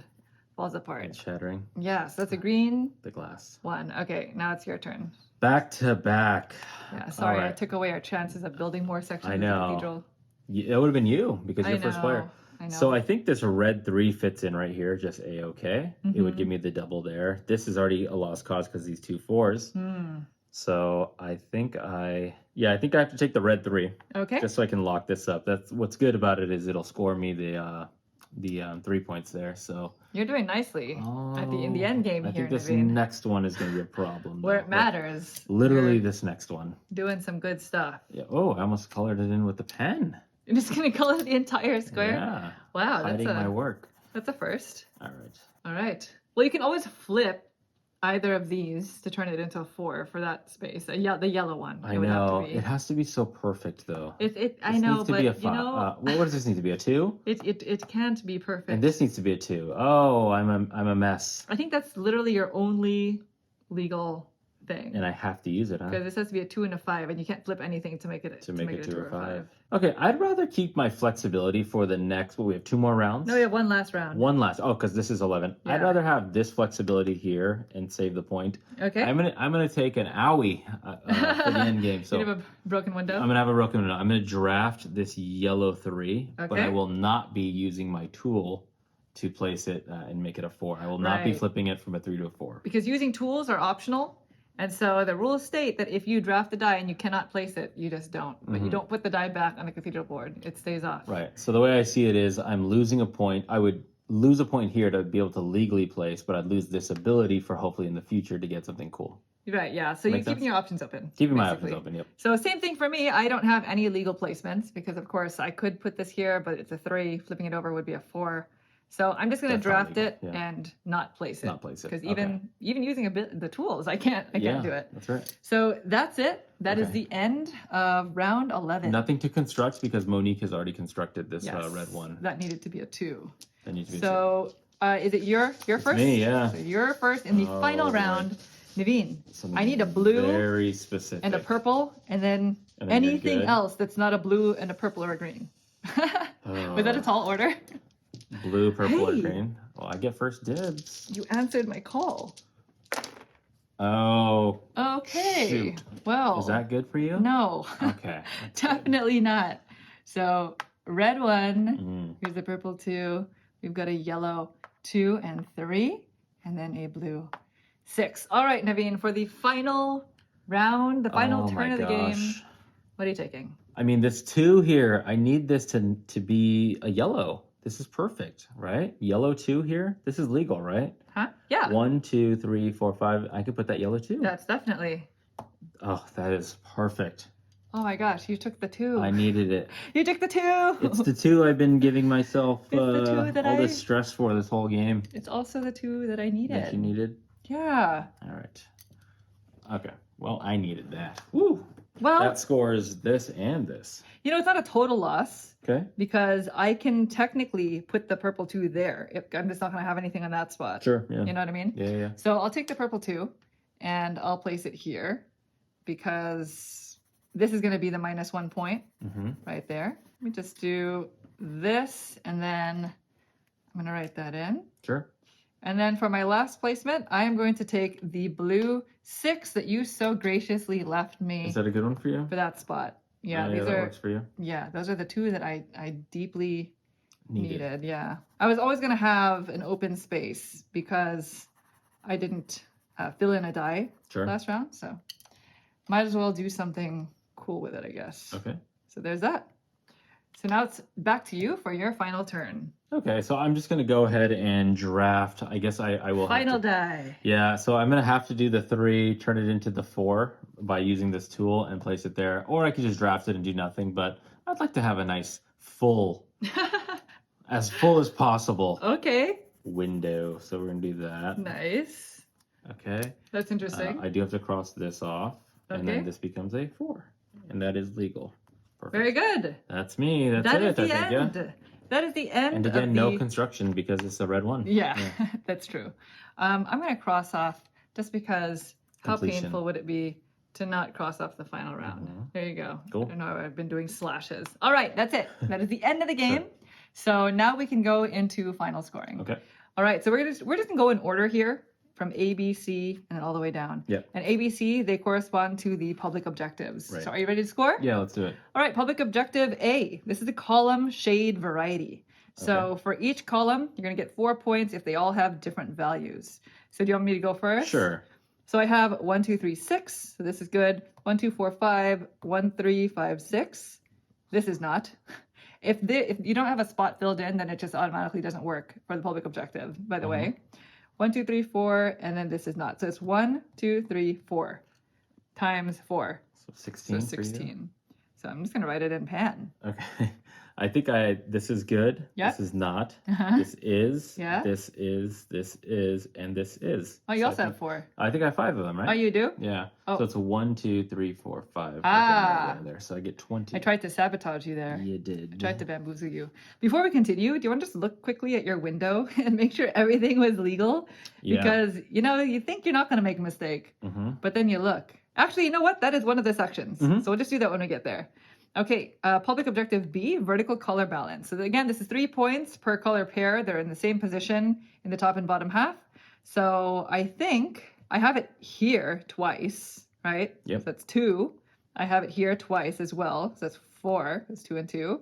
[SPEAKER 1] falls apart.
[SPEAKER 2] It's shattering
[SPEAKER 1] Yes, that's a green
[SPEAKER 2] the glass.
[SPEAKER 1] 1. Okay, now it's your turn.
[SPEAKER 2] Back to back.
[SPEAKER 1] Yeah, sorry, I
[SPEAKER 2] right.
[SPEAKER 1] took away our chances of building more sections
[SPEAKER 2] I
[SPEAKER 1] of the
[SPEAKER 2] know.
[SPEAKER 1] cathedral.
[SPEAKER 2] It would have been you because you're
[SPEAKER 1] I
[SPEAKER 2] first
[SPEAKER 1] know,
[SPEAKER 2] player.
[SPEAKER 1] I know.
[SPEAKER 2] So I think this red 3 fits in right here, just a-okay. It would
[SPEAKER 1] Mhm.
[SPEAKER 2] give me the double there. This is already a lost cause because these 2 4s. So I think I have to take the red 3
[SPEAKER 1] Okay.
[SPEAKER 2] just so I can lock this up. That's what's good about it is it'll score me the 3 points there. So
[SPEAKER 1] You're doing nicely in the end game
[SPEAKER 2] I
[SPEAKER 1] here,
[SPEAKER 2] think this
[SPEAKER 1] Naveen.
[SPEAKER 2] next one is going to be a problem.
[SPEAKER 1] Where
[SPEAKER 2] though.
[SPEAKER 1] it matters.
[SPEAKER 2] Literally
[SPEAKER 1] You're
[SPEAKER 2] this next one.
[SPEAKER 1] doing some good stuff.
[SPEAKER 2] Yeah. Oh, I almost colored it in with the pen.
[SPEAKER 1] You're just gonna color the entire square.
[SPEAKER 2] Yeah.
[SPEAKER 1] Wow,
[SPEAKER 2] Hiding my work.
[SPEAKER 1] that's a first.
[SPEAKER 2] All right.
[SPEAKER 1] All right. Well, you can always flip either of these to turn it into a 4 for that space. The yellow one.
[SPEAKER 2] I
[SPEAKER 1] it would
[SPEAKER 2] know.
[SPEAKER 1] Have to be.
[SPEAKER 2] It has to be so perfect, though.
[SPEAKER 1] I
[SPEAKER 2] This
[SPEAKER 1] know,
[SPEAKER 2] needs to
[SPEAKER 1] but
[SPEAKER 2] be a
[SPEAKER 1] you
[SPEAKER 2] 5.
[SPEAKER 1] know,
[SPEAKER 2] What does this need to be? A 2?
[SPEAKER 1] it can't be perfect.
[SPEAKER 2] And this needs to be a 2. Oh, I'm a mess.
[SPEAKER 1] I think that's literally your only legal thing.
[SPEAKER 2] And I have to use it, huh?
[SPEAKER 1] Because this has to be a 2 and a 5, and you can't flip anything to make it
[SPEAKER 2] To make it 2 or 5.
[SPEAKER 1] 5.
[SPEAKER 2] Okay, I'd rather keep my flexibility for the next, we have 2 more rounds?
[SPEAKER 1] No, we have one last round.
[SPEAKER 2] One last, oh, because this is 11.
[SPEAKER 1] Yeah.
[SPEAKER 2] I'd rather have this flexibility here and save the point.
[SPEAKER 1] Okay.
[SPEAKER 2] I'm gonna take an owie for the end game. So
[SPEAKER 1] you have a broken window?
[SPEAKER 2] I'm gonna have a broken window. I'm gonna draft this yellow 3, but
[SPEAKER 1] Okay.
[SPEAKER 2] I will not be using my tool to place it and make it a 4. I will not be
[SPEAKER 1] Right.
[SPEAKER 2] flipping it from a 3 to a 4.
[SPEAKER 1] Because using tools are optional. And so the rules state that if you draft the die and you cannot place it, you just don't. But you don't put the die back on the cathedral board. It stays off.
[SPEAKER 2] Right. So the way I see it is I'm losing a point. I would lose a point here to be able to legally place, but I'd lose this ability for hopefully in the future to get something cool.
[SPEAKER 1] Right, yeah. So you're
[SPEAKER 2] Make
[SPEAKER 1] keeping
[SPEAKER 2] sense?
[SPEAKER 1] your options open.
[SPEAKER 2] Keeping my
[SPEAKER 1] basically.
[SPEAKER 2] options open, yep.
[SPEAKER 1] So same thing for me. I don't have any legal placements because, of course, I could put this here, but it's a 3. Flipping it over would be a 4. So I'm just going to
[SPEAKER 2] That's not
[SPEAKER 1] draft
[SPEAKER 2] legal,
[SPEAKER 1] it
[SPEAKER 2] yeah.
[SPEAKER 1] and not place it.
[SPEAKER 2] Not place it,
[SPEAKER 1] Because
[SPEAKER 2] okay.
[SPEAKER 1] even using the tools, I can't do it.
[SPEAKER 2] That's right.
[SPEAKER 1] So that's it. That is
[SPEAKER 2] Okay.
[SPEAKER 1] the end of round 11.
[SPEAKER 2] Nothing to construct because Monique has already constructed this
[SPEAKER 1] Yes,
[SPEAKER 2] red one.
[SPEAKER 1] That needed to be a 2.
[SPEAKER 2] That needs to be
[SPEAKER 1] So is it your first?
[SPEAKER 2] me, yeah.
[SPEAKER 1] So you're first in the
[SPEAKER 2] Oh,
[SPEAKER 1] final
[SPEAKER 2] boy.
[SPEAKER 1] round. Naveen,
[SPEAKER 2] Something
[SPEAKER 1] I need a blue
[SPEAKER 2] very specific.
[SPEAKER 1] and a purple, and then
[SPEAKER 2] And then you're
[SPEAKER 1] anything
[SPEAKER 2] good.
[SPEAKER 1] else that's not a blue and a purple or a green. Was that a tall order?
[SPEAKER 2] Blue, purple, or
[SPEAKER 1] Hey.
[SPEAKER 2] green. Well, I get first dibs.
[SPEAKER 1] You answered my call.
[SPEAKER 2] Oh,
[SPEAKER 1] Okay.
[SPEAKER 2] Shoot.
[SPEAKER 1] Well,
[SPEAKER 2] is that good for you?
[SPEAKER 1] no?
[SPEAKER 2] Okay.
[SPEAKER 1] Definitely not. So red 1.
[SPEAKER 2] Mm.
[SPEAKER 1] Here's the purple 2. We've got a yellow 2 and 3, and then a blue 6. All right, Naveen, for the final round, the final
[SPEAKER 2] Oh
[SPEAKER 1] turn
[SPEAKER 2] my
[SPEAKER 1] of the game,
[SPEAKER 2] gosh.
[SPEAKER 1] what are you taking?
[SPEAKER 2] I mean, this 2 here, I need this to be a yellow. This is perfect, right? Yellow 2 here. This is legal, right?
[SPEAKER 1] Huh? Yeah.
[SPEAKER 2] 1, 2, 3, 4, 5. I could put that yellow 2.
[SPEAKER 1] That's definitely.
[SPEAKER 2] Oh, that is perfect.
[SPEAKER 1] Oh my gosh, you took the 2.
[SPEAKER 2] I needed it.
[SPEAKER 1] You took the 2.
[SPEAKER 2] It's the 2 I've been giving myself
[SPEAKER 1] It's the 2 that
[SPEAKER 2] all
[SPEAKER 1] I-
[SPEAKER 2] this stress for this whole game.
[SPEAKER 1] It's also the 2 that I needed.
[SPEAKER 2] That you needed?
[SPEAKER 1] Yeah.
[SPEAKER 2] All right. Okay. Well, I needed that. Woo!
[SPEAKER 1] Well,
[SPEAKER 2] That scores this and this.
[SPEAKER 1] you know, it's not a total loss
[SPEAKER 2] Okay.
[SPEAKER 1] because I can technically put the purple 2 there. I'm just not going to have anything on that spot.
[SPEAKER 2] Sure. Yeah.
[SPEAKER 1] You know what I mean?
[SPEAKER 2] Yeah.
[SPEAKER 1] So I'll take the purple 2 and I'll place it here because this is going to be the -1 point
[SPEAKER 2] Mm-hmm.
[SPEAKER 1] right there. Let me just do this and then I'm going to write that in.
[SPEAKER 2] Sure.
[SPEAKER 1] And then for my last placement, I am going to take the blue 6 that you so graciously left me
[SPEAKER 2] Is that a good one for you?
[SPEAKER 1] for that spot. Yeah, these
[SPEAKER 2] that
[SPEAKER 1] are
[SPEAKER 2] works for you.
[SPEAKER 1] those are the 2 that I deeply
[SPEAKER 2] Needed.
[SPEAKER 1] needed. Yeah. I was always going to have an open space because I didn't fill in a die
[SPEAKER 2] Sure.
[SPEAKER 1] last round, so might as well do something cool with it, I guess.
[SPEAKER 2] Okay.
[SPEAKER 1] So there's that. So now it's back to you for your final turn.
[SPEAKER 2] Okay. So I'm just gonna go ahead and draft. I guess I will.
[SPEAKER 1] Final
[SPEAKER 2] have to,
[SPEAKER 1] die.
[SPEAKER 2] Yeah. So I'm gonna have to do the 3, turn it into the 4 by using this tool and place it there, or I could just draft it and do nothing. But I'd like to have a nice full, as full as possible
[SPEAKER 1] Okay.
[SPEAKER 2] window. So we're gonna do that.
[SPEAKER 1] Nice.
[SPEAKER 2] Okay.
[SPEAKER 1] That's interesting.
[SPEAKER 2] I do have to cross this off, and
[SPEAKER 1] Okay.
[SPEAKER 2] then this becomes a 4, and that is legal. Perfect.
[SPEAKER 1] Very good.
[SPEAKER 2] That's me. That's
[SPEAKER 1] That
[SPEAKER 2] it.
[SPEAKER 1] is the
[SPEAKER 2] I think,
[SPEAKER 1] end.
[SPEAKER 2] yeah.
[SPEAKER 1] That is the end
[SPEAKER 2] And
[SPEAKER 1] of
[SPEAKER 2] again,
[SPEAKER 1] the...
[SPEAKER 2] no construction because it's the red one.
[SPEAKER 1] Yeah, that's true. I'm going to cross off just because how
[SPEAKER 2] Completion.
[SPEAKER 1] painful would it be to not cross off the final round? There you go.
[SPEAKER 2] Cool.
[SPEAKER 1] I don't know. I've been doing slashes. All right, that's it. That is the end of the game. So now we can go into final scoring.
[SPEAKER 2] Okay.
[SPEAKER 1] All right, so we're just gonna go in order here from A, B, C, and then all the way down.
[SPEAKER 2] Yep.
[SPEAKER 1] And A, B, C, they correspond to the public objectives.
[SPEAKER 2] Right.
[SPEAKER 1] So are you ready to score?
[SPEAKER 2] Yeah, let's do it.
[SPEAKER 1] All right, public objective A. This is the column shade variety. So for each column, you're going to get 4 points if they all have different values. So do you want me to go first?
[SPEAKER 2] Sure.
[SPEAKER 1] So I have 1, 2, 3, 6. So this is good. 1, 2, 4, 5. 1, 3, 5, 6. This is not. If you don't have a spot filled in, then it just automatically doesn't work for the public objective, by the way. 1, 2, 3, 4, and then this is not. So it's 1, 2, 3, 4 times 4.
[SPEAKER 2] So 16.
[SPEAKER 1] So
[SPEAKER 2] for you?
[SPEAKER 1] 16. So I'm just going to write it in pen.
[SPEAKER 2] Okay. I think this is good.
[SPEAKER 1] Yep.
[SPEAKER 2] This is not.
[SPEAKER 1] Uh-huh.
[SPEAKER 2] This is.
[SPEAKER 1] Yeah.
[SPEAKER 2] This is, and this is.
[SPEAKER 1] Oh, you
[SPEAKER 2] So
[SPEAKER 1] also have 4.
[SPEAKER 2] I think I have 5 of them, right?
[SPEAKER 1] Oh, you do?
[SPEAKER 2] Yeah.
[SPEAKER 1] Oh.
[SPEAKER 2] So it's 1, 2, 3, 4, 5.
[SPEAKER 1] Ah.
[SPEAKER 2] There. So I get 20.
[SPEAKER 1] I tried to sabotage you there.
[SPEAKER 2] You did.
[SPEAKER 1] I tried to bamboozle you. Before we continue, do you want to just look quickly at your window and make sure everything was legal?
[SPEAKER 2] Yeah.
[SPEAKER 1] Because, you think you're not going to make a mistake, but then you look. Actually, you know what? That is one of the sections. So we'll just do that when we get there. Okay, public objective B, vertical color balance. So again, this is 3 points per color pair. They're in the same position in the top and bottom half. So I think I have it here twice, right?
[SPEAKER 2] Yep.
[SPEAKER 1] So that's 2. I have it here twice as well. So that's 4. That's 2 and 2.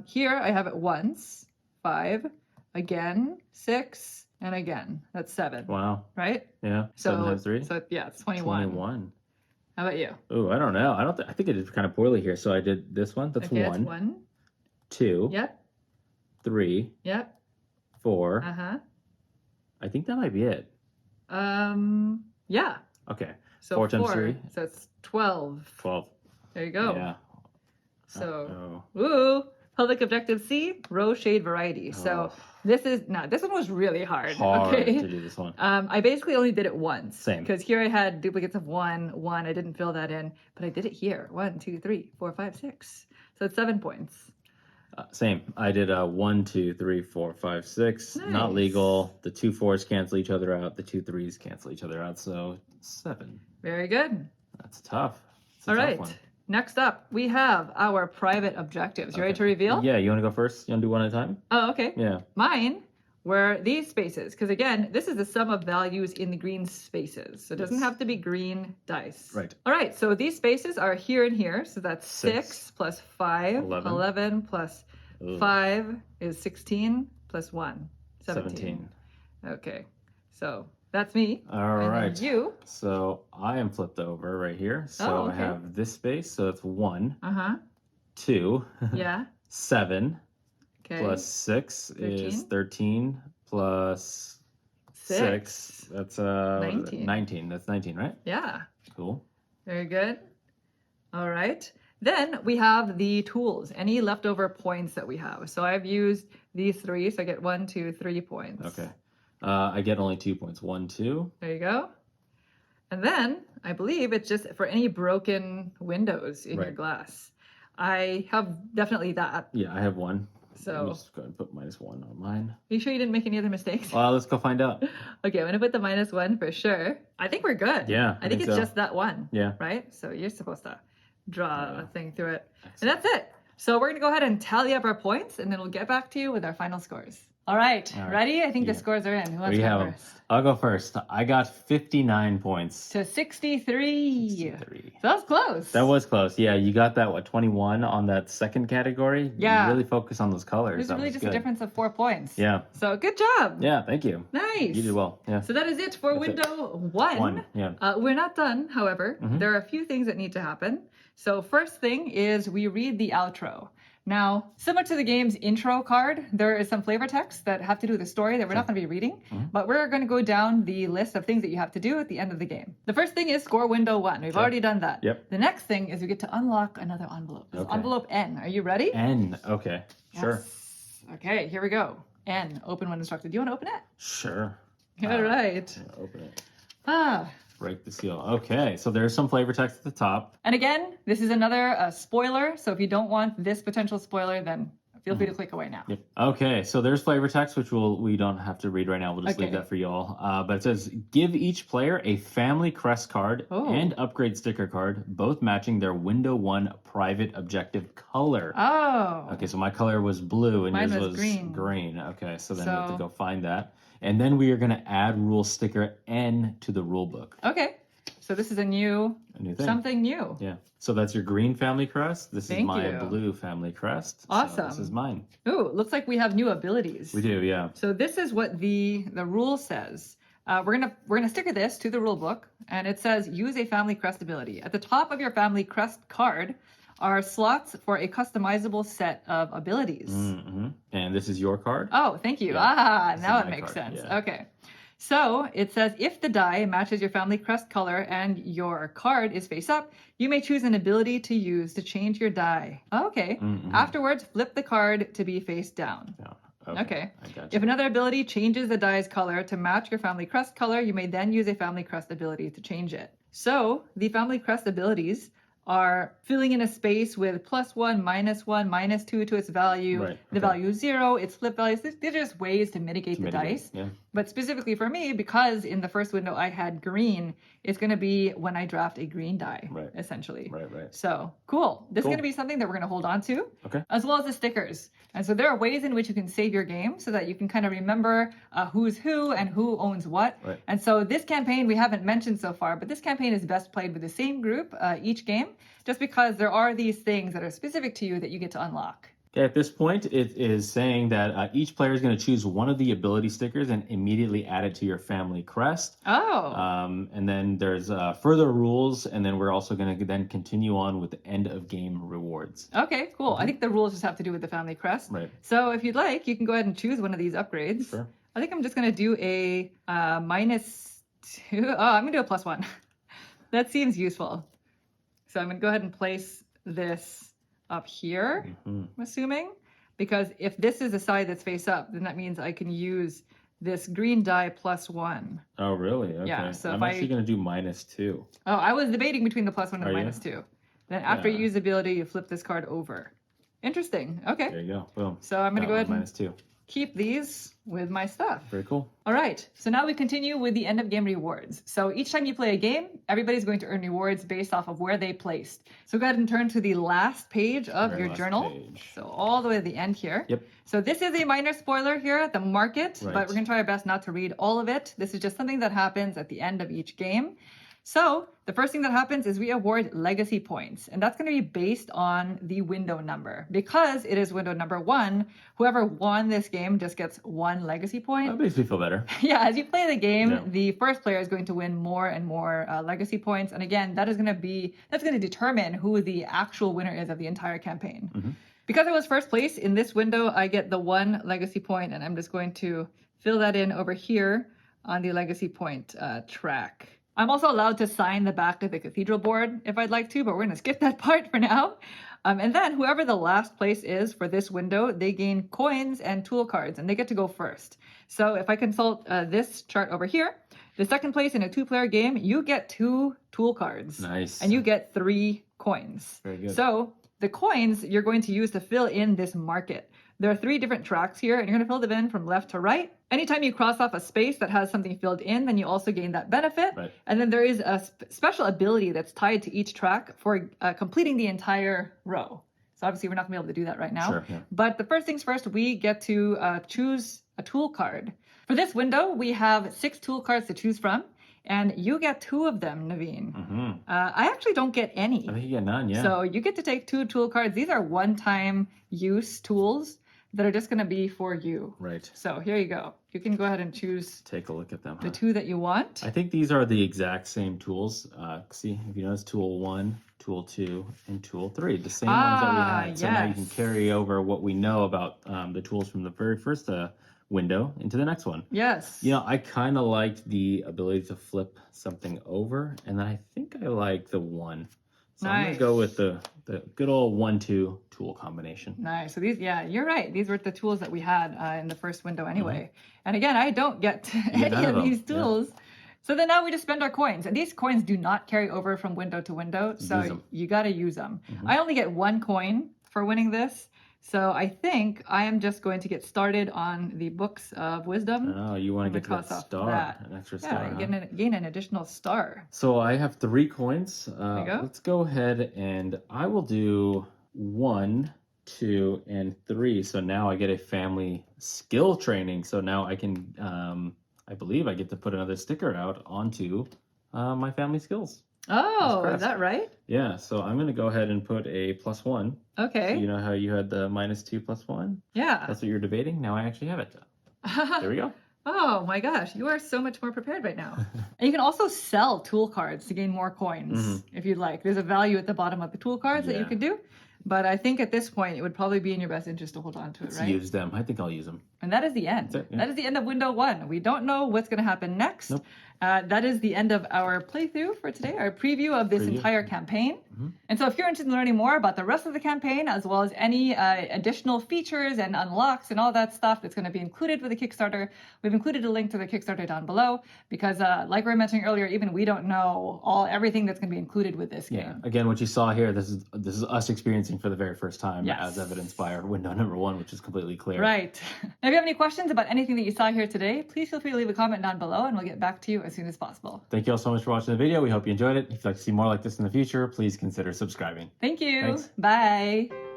[SPEAKER 1] Here I have it once, 5, again, 6, and again. That's 7.
[SPEAKER 2] Wow.
[SPEAKER 1] Right?
[SPEAKER 2] Yeah.
[SPEAKER 1] So
[SPEAKER 2] 7 times 3?
[SPEAKER 1] So yeah, it's 21.
[SPEAKER 2] 21.
[SPEAKER 1] How about you?
[SPEAKER 2] Oh, I don't know. I think I did kind of poorly here. So I did this one. That's
[SPEAKER 1] Okay,
[SPEAKER 2] 1.
[SPEAKER 1] that's 1.
[SPEAKER 2] 2.
[SPEAKER 1] Yep.
[SPEAKER 2] 3.
[SPEAKER 1] Yep.
[SPEAKER 2] 4.
[SPEAKER 1] Uh-huh.
[SPEAKER 2] I think that might be it.
[SPEAKER 1] Yeah.
[SPEAKER 2] Okay.
[SPEAKER 1] So
[SPEAKER 2] 4 times 3?
[SPEAKER 1] So it's 12.
[SPEAKER 2] 12.
[SPEAKER 1] There you go.
[SPEAKER 2] Yeah.
[SPEAKER 1] So, ooh, public objective C, row shade variety. So this one was really hard.
[SPEAKER 2] Hard
[SPEAKER 1] Okay.
[SPEAKER 2] to do this one.
[SPEAKER 1] I basically only did it once.
[SPEAKER 2] Same.
[SPEAKER 1] Because here I had duplicates of 1. I didn't fill that in, but I did it here. 1, 2, 3, 4, 5, 6. So it's 7 points.
[SPEAKER 2] Same. I did 1, 2, 3, 4, 5, 6.
[SPEAKER 1] Nice.
[SPEAKER 2] Not legal. The 2 4s cancel each other out. The 2 3s cancel each other out. So 7.
[SPEAKER 1] Very good.
[SPEAKER 2] That's tough. It's a
[SPEAKER 1] All
[SPEAKER 2] tough
[SPEAKER 1] right.
[SPEAKER 2] one.
[SPEAKER 1] Next up, we have our private objectives. You ready to reveal?
[SPEAKER 2] Yeah. You want to go first? You want to do one at a time?
[SPEAKER 1] Oh, okay.
[SPEAKER 2] Yeah.
[SPEAKER 1] Mine were these spaces, because again, this is the sum of values in the green spaces. So it doesn't have to be green dice.
[SPEAKER 2] Right.
[SPEAKER 1] All right, so these spaces are here and here. So that's 6 plus 5,
[SPEAKER 2] 11.
[SPEAKER 1] 11 plus 5 is 16 plus 1, 17. Okay, so that's me.
[SPEAKER 2] All
[SPEAKER 1] And
[SPEAKER 2] right.
[SPEAKER 1] then you.
[SPEAKER 2] So I am flipped over right here. So
[SPEAKER 1] Oh, okay.
[SPEAKER 2] I have this space. So that's 1,
[SPEAKER 1] Uh-huh.
[SPEAKER 2] 2,
[SPEAKER 1] Yeah.
[SPEAKER 2] 7
[SPEAKER 1] Okay.
[SPEAKER 2] plus 6 is
[SPEAKER 1] 13.
[SPEAKER 2] 13 plus 6. That's
[SPEAKER 1] 19.
[SPEAKER 2] 19. That's 19, right?
[SPEAKER 1] Yeah.
[SPEAKER 2] Cool.
[SPEAKER 1] Very good. All right. Then we have the tools, any leftover points that we have. So I've used these 3, so I get 1, 2, 3 points.
[SPEAKER 2] Okay. I get only 2 points. 1, 2.
[SPEAKER 1] There you go. And then I believe it's just for any broken windows in your
[SPEAKER 2] Right.
[SPEAKER 1] glass. I have definitely that.
[SPEAKER 2] Yeah, I have 1.
[SPEAKER 1] So
[SPEAKER 2] I'm just going to put -1 on mine.
[SPEAKER 1] are you sure you didn't make any other mistakes?
[SPEAKER 2] Well, let's go find out.
[SPEAKER 1] Okay, I'm going to put the -1 for sure. I think we're good.
[SPEAKER 2] Yeah,
[SPEAKER 1] I think it's
[SPEAKER 2] so.
[SPEAKER 1] just that one.
[SPEAKER 2] Yeah.
[SPEAKER 1] Right? So you're supposed to draw a thing through it. And that's it. So we're going to go ahead and tally up our points, and then we'll get back to you with our final scores. All right. Ready? I think the scores are in. Who wants to
[SPEAKER 2] have
[SPEAKER 1] go
[SPEAKER 2] 'em.
[SPEAKER 1] first?
[SPEAKER 2] I'll go first. I got 59 points.
[SPEAKER 1] To 63.
[SPEAKER 2] 63.
[SPEAKER 1] So that was close.
[SPEAKER 2] That was close. Yeah, you got that, 21 on that second category?
[SPEAKER 1] Yeah.
[SPEAKER 2] You really focus on those colors.
[SPEAKER 1] It was
[SPEAKER 2] That
[SPEAKER 1] really
[SPEAKER 2] was
[SPEAKER 1] just
[SPEAKER 2] good.
[SPEAKER 1] a difference of 4 points.
[SPEAKER 2] Yeah.
[SPEAKER 1] So good job.
[SPEAKER 2] Yeah, thank you.
[SPEAKER 1] Nice.
[SPEAKER 2] You did well. Yeah.
[SPEAKER 1] So that is it for
[SPEAKER 2] That's it.
[SPEAKER 1] window 1.
[SPEAKER 2] 1. Yeah.
[SPEAKER 1] We're not done, however. There are a few things that need to happen. So first thing is we read the outro. Now, similar to the game's intro card, there is some flavor text that have to do with the story that we're not going to be reading, but we're going to go down the list of things that you have to do at the end of the game. The first thing is score window 1. We've already done that.
[SPEAKER 2] Yep.
[SPEAKER 1] The next thing is we get to unlock another envelope. This is
[SPEAKER 2] Okay.
[SPEAKER 1] envelope N. Are you ready?
[SPEAKER 2] N. Okay. Sure.
[SPEAKER 1] Yes. Okay, here we go. N. Open when instructed. Do you want to open it?
[SPEAKER 2] Sure.
[SPEAKER 1] All right.
[SPEAKER 2] Open it.
[SPEAKER 1] Ah.
[SPEAKER 2] Break the seal. Okay, so there's some flavor text at the top.
[SPEAKER 1] And again, this is another spoiler. So if you don't want this potential spoiler, then feel free to click away now.
[SPEAKER 2] Yep. Okay, so there's flavor text, which we don't have to read right now. We'll just leave
[SPEAKER 1] Okay.
[SPEAKER 2] that for y'all. But it says, give each player a family crest card and upgrade sticker card, both matching their window 1 private objective color.
[SPEAKER 1] Oh.
[SPEAKER 2] Okay, so my color was blue and
[SPEAKER 1] Mine
[SPEAKER 2] yours
[SPEAKER 1] was
[SPEAKER 2] was
[SPEAKER 1] green.
[SPEAKER 2] green. Okay, so then we have to
[SPEAKER 1] So-
[SPEAKER 2] go find that. And then we are going to add rule sticker N to the rule book.
[SPEAKER 1] Okay. So this is a new
[SPEAKER 2] thing.
[SPEAKER 1] something new.
[SPEAKER 2] Yeah. So that's your green family crest. This is
[SPEAKER 1] Thank
[SPEAKER 2] my
[SPEAKER 1] you.
[SPEAKER 2] blue family crest. So
[SPEAKER 1] Awesome.
[SPEAKER 2] this is mine.
[SPEAKER 1] Ooh, looks like we have new abilities.
[SPEAKER 2] We do, yeah.
[SPEAKER 1] So this is what the rule says. We're gonna sticker this to the rule book, and it says use a family crest ability. At the top of your family crest card are slots for a customizable set of abilities.
[SPEAKER 2] Mm-hmm. And this is your card?
[SPEAKER 1] Oh, thank you.
[SPEAKER 2] Yeah.
[SPEAKER 1] Ah,
[SPEAKER 2] This
[SPEAKER 1] now
[SPEAKER 2] is
[SPEAKER 1] it
[SPEAKER 2] my
[SPEAKER 1] makes
[SPEAKER 2] card,
[SPEAKER 1] sense.
[SPEAKER 2] yeah.
[SPEAKER 1] Okay. So it says if the die matches your family crest color and your card is face up, you may choose an ability to use to change your die. Okay. Afterwards, flip the card to be face down. Okay.
[SPEAKER 2] I gotcha.
[SPEAKER 1] If another ability changes the die's color to match your family crest color, you may then use a family crest ability to change it. So the family crest abilities are filling in a space with +1, -1, -2 to its value.
[SPEAKER 2] Right,
[SPEAKER 1] The value is 0, its flip values. These are just ways to mitigate the dice.
[SPEAKER 2] Yeah.
[SPEAKER 1] But specifically for me, because in the first window I had green, it's going to be when I draft a green die, essentially.
[SPEAKER 2] Right.
[SPEAKER 1] So cool. This is going to be something that we're going to hold on to, as well as the stickers. And so there are ways in which you can save your game so that you can kind of remember who's who and who owns what.
[SPEAKER 2] Right.
[SPEAKER 1] And so this campaign we haven't mentioned so far, but this campaign is best played with the same group each game, just because there are these things that are specific to you that you get to unlock.
[SPEAKER 2] Okay, at this point, it is saying that each player is going to choose one of the ability stickers and immediately add it to your family crest.
[SPEAKER 1] Oh.
[SPEAKER 2] And then there's further rules, and then we're also going to then continue on with the end of game rewards.
[SPEAKER 1] Okay, cool. I think the rules just have to do with the family crest.
[SPEAKER 2] Right.
[SPEAKER 1] So if you'd like, you can go ahead and choose one of these upgrades.
[SPEAKER 2] Sure.
[SPEAKER 1] I think I'm just going to do a -2. Oh, I'm going to do a +1. That seems useful. So I'm going to go ahead and place this up here, I'm assuming, because if this is the side that's face up, then that means I can use this green die +1.
[SPEAKER 2] Oh, really? Okay.
[SPEAKER 1] Yeah, so
[SPEAKER 2] I'm actually going to do -2.
[SPEAKER 1] Oh, I was debating between the +1 and the -2. Then after you
[SPEAKER 2] Yeah.
[SPEAKER 1] use the ability, you flip this card over. Interesting. Okay.
[SPEAKER 2] There you go. Boom.
[SPEAKER 1] So I'm going to go ahead and
[SPEAKER 2] -2.
[SPEAKER 1] keep these with my stuff.
[SPEAKER 2] Very cool.
[SPEAKER 1] All right, so now we continue with the end of game rewards. So each time you play a game, everybody's going to earn rewards based off of where they placed. So go ahead and turn to the last page of
[SPEAKER 2] Very
[SPEAKER 1] your
[SPEAKER 2] last
[SPEAKER 1] journal.
[SPEAKER 2] page.
[SPEAKER 1] So all the way to the end here.
[SPEAKER 2] Yep.
[SPEAKER 1] So this is a minor spoiler here at the market,
[SPEAKER 2] Right.
[SPEAKER 1] but we're going to try our best not to read all of it. This is just something that happens at the end of each game. So the first thing that happens is we award legacy points, and that's going to be based on the window number. Because it is window number 1, whoever won this game just gets 1 legacy point.
[SPEAKER 2] That makes me feel better.
[SPEAKER 1] Yeah, as you play the game,
[SPEAKER 2] Yeah.
[SPEAKER 1] the first player is going to win more and more legacy points. And again, that's going to determine who the actual winner is of the entire campaign. Because I was first place in this window, I get the 1 legacy point, and I'm just going to fill that in over here on the legacy point track. I'm also allowed to sign the back of the cathedral board if I'd like to, but we're going to skip that part for now. And then whoever the last place is for this window, they gain coins and tool cards, and they get to go first. So if I consult this chart over here, the second place in a 2-player game, you get 2 tool cards.
[SPEAKER 2] Nice.
[SPEAKER 1] And you get 3 coins.
[SPEAKER 2] Very good.
[SPEAKER 1] So the coins you're going to use to fill in this market. There are 3 different tracks here, and you're going to fill them in from left to right. Anytime you cross off a space that has something filled in, then you also gain that benefit.
[SPEAKER 2] Right.
[SPEAKER 1] And then there is a special ability that's tied to each track for completing the entire row. So obviously we're not going to be able to do that right now.
[SPEAKER 2] Sure, yeah.
[SPEAKER 1] But the first things first, we get to choose a tool card. For this window, we have 6 tool cards to choose from. And you get 2 of them, Naveen. I actually don't get any.
[SPEAKER 2] I think you get none, yeah.
[SPEAKER 1] So you get to take 2 tool cards. These are one-time use tools that are just going to be for you.
[SPEAKER 2] Right.
[SPEAKER 1] So here you go. You can go ahead and choose
[SPEAKER 2] Take a look at them.
[SPEAKER 1] the 2 that you want.
[SPEAKER 2] I think these are the exact same tools. See, if you notice, tool 1, tool 2, and tool 3. The same ones that we had. So now you can
[SPEAKER 1] yes.
[SPEAKER 2] carry over what we know about the tools from the very first window into the next one.
[SPEAKER 1] Yes.
[SPEAKER 2] You know, I kind of liked the ability to flip something over, and then I think I like the 1. So I'm going
[SPEAKER 1] Nice.
[SPEAKER 2] to go with the good old 1-2 tool combination.
[SPEAKER 1] Nice. So these, yeah, you're right. These were the tools that we had in the first window anyway. And again, I don't get any
[SPEAKER 2] none
[SPEAKER 1] of
[SPEAKER 2] of
[SPEAKER 1] these
[SPEAKER 2] them,
[SPEAKER 1] tools. So then now we just spend our coins. And these coins do not carry over from window to window.
[SPEAKER 2] Use
[SPEAKER 1] So
[SPEAKER 2] 'em.
[SPEAKER 1] you got to use them. I only get 1 coin for winning this. So I think I am just going to get started on the Books of Wisdom.
[SPEAKER 2] Oh, you want
[SPEAKER 1] I'm
[SPEAKER 2] to
[SPEAKER 1] gonna
[SPEAKER 2] get that
[SPEAKER 1] cross off
[SPEAKER 2] star,
[SPEAKER 1] that.
[SPEAKER 2] an extra
[SPEAKER 1] Yeah,
[SPEAKER 2] star.
[SPEAKER 1] you
[SPEAKER 2] huh?
[SPEAKER 1] gain an additional star.
[SPEAKER 2] So I have 3 coins.
[SPEAKER 1] you go.
[SPEAKER 2] Let's go ahead and I will do 1, 2, and 3. So now I get a family skill training. So now I can, I believe I get to put another sticker out onto my family skills.
[SPEAKER 1] Oh,
[SPEAKER 2] That's
[SPEAKER 1] is that right?
[SPEAKER 2] Yeah, so I'm going to go ahead and put a +1.
[SPEAKER 1] Okay.
[SPEAKER 2] You know how you had the -2 +1?
[SPEAKER 1] Yeah.
[SPEAKER 2] That's what you're debating. Now I actually have it. There we go.
[SPEAKER 1] Oh my gosh, you are so much more prepared right now. And you can also sell tool cards to gain more coins if you'd like. There's a value at the bottom of the tool cards that you
[SPEAKER 2] Yeah.
[SPEAKER 1] can do. But I think at this point, it would probably be in your best interest to hold on to it,
[SPEAKER 2] Let's
[SPEAKER 1] right?
[SPEAKER 2] use them. I think I'll use them.
[SPEAKER 1] And that is the end.
[SPEAKER 2] That's it, yeah.
[SPEAKER 1] That is the end of window 1. We don't know what's going to happen next.
[SPEAKER 2] Nope.
[SPEAKER 1] That is the end of our playthrough for today, our preview of this entire campaign. And so if you're interested in learning more about the rest of the campaign, as well as any additional features and unlocks and all that stuff that's going to be included with the Kickstarter, we've included a link to the Kickstarter down below because like we were mentioning earlier, even we don't know everything that's going to be included with this game.
[SPEAKER 2] Yeah. Again, what you saw here, this is us experiencing for the very first time,
[SPEAKER 1] Yes.
[SPEAKER 2] as evidenced by our window number 1, which is completely clear.
[SPEAKER 1] Right. Now, if you have any questions about anything that you saw here today, please feel free to leave a comment down below and we'll get back to you as soon as possible.
[SPEAKER 2] Thank you all so much for watching the video. We hope you enjoyed it. If you'd like to see more like this in the future, please consider subscribing.
[SPEAKER 1] Thank you.
[SPEAKER 2] Thanks.
[SPEAKER 1] Bye.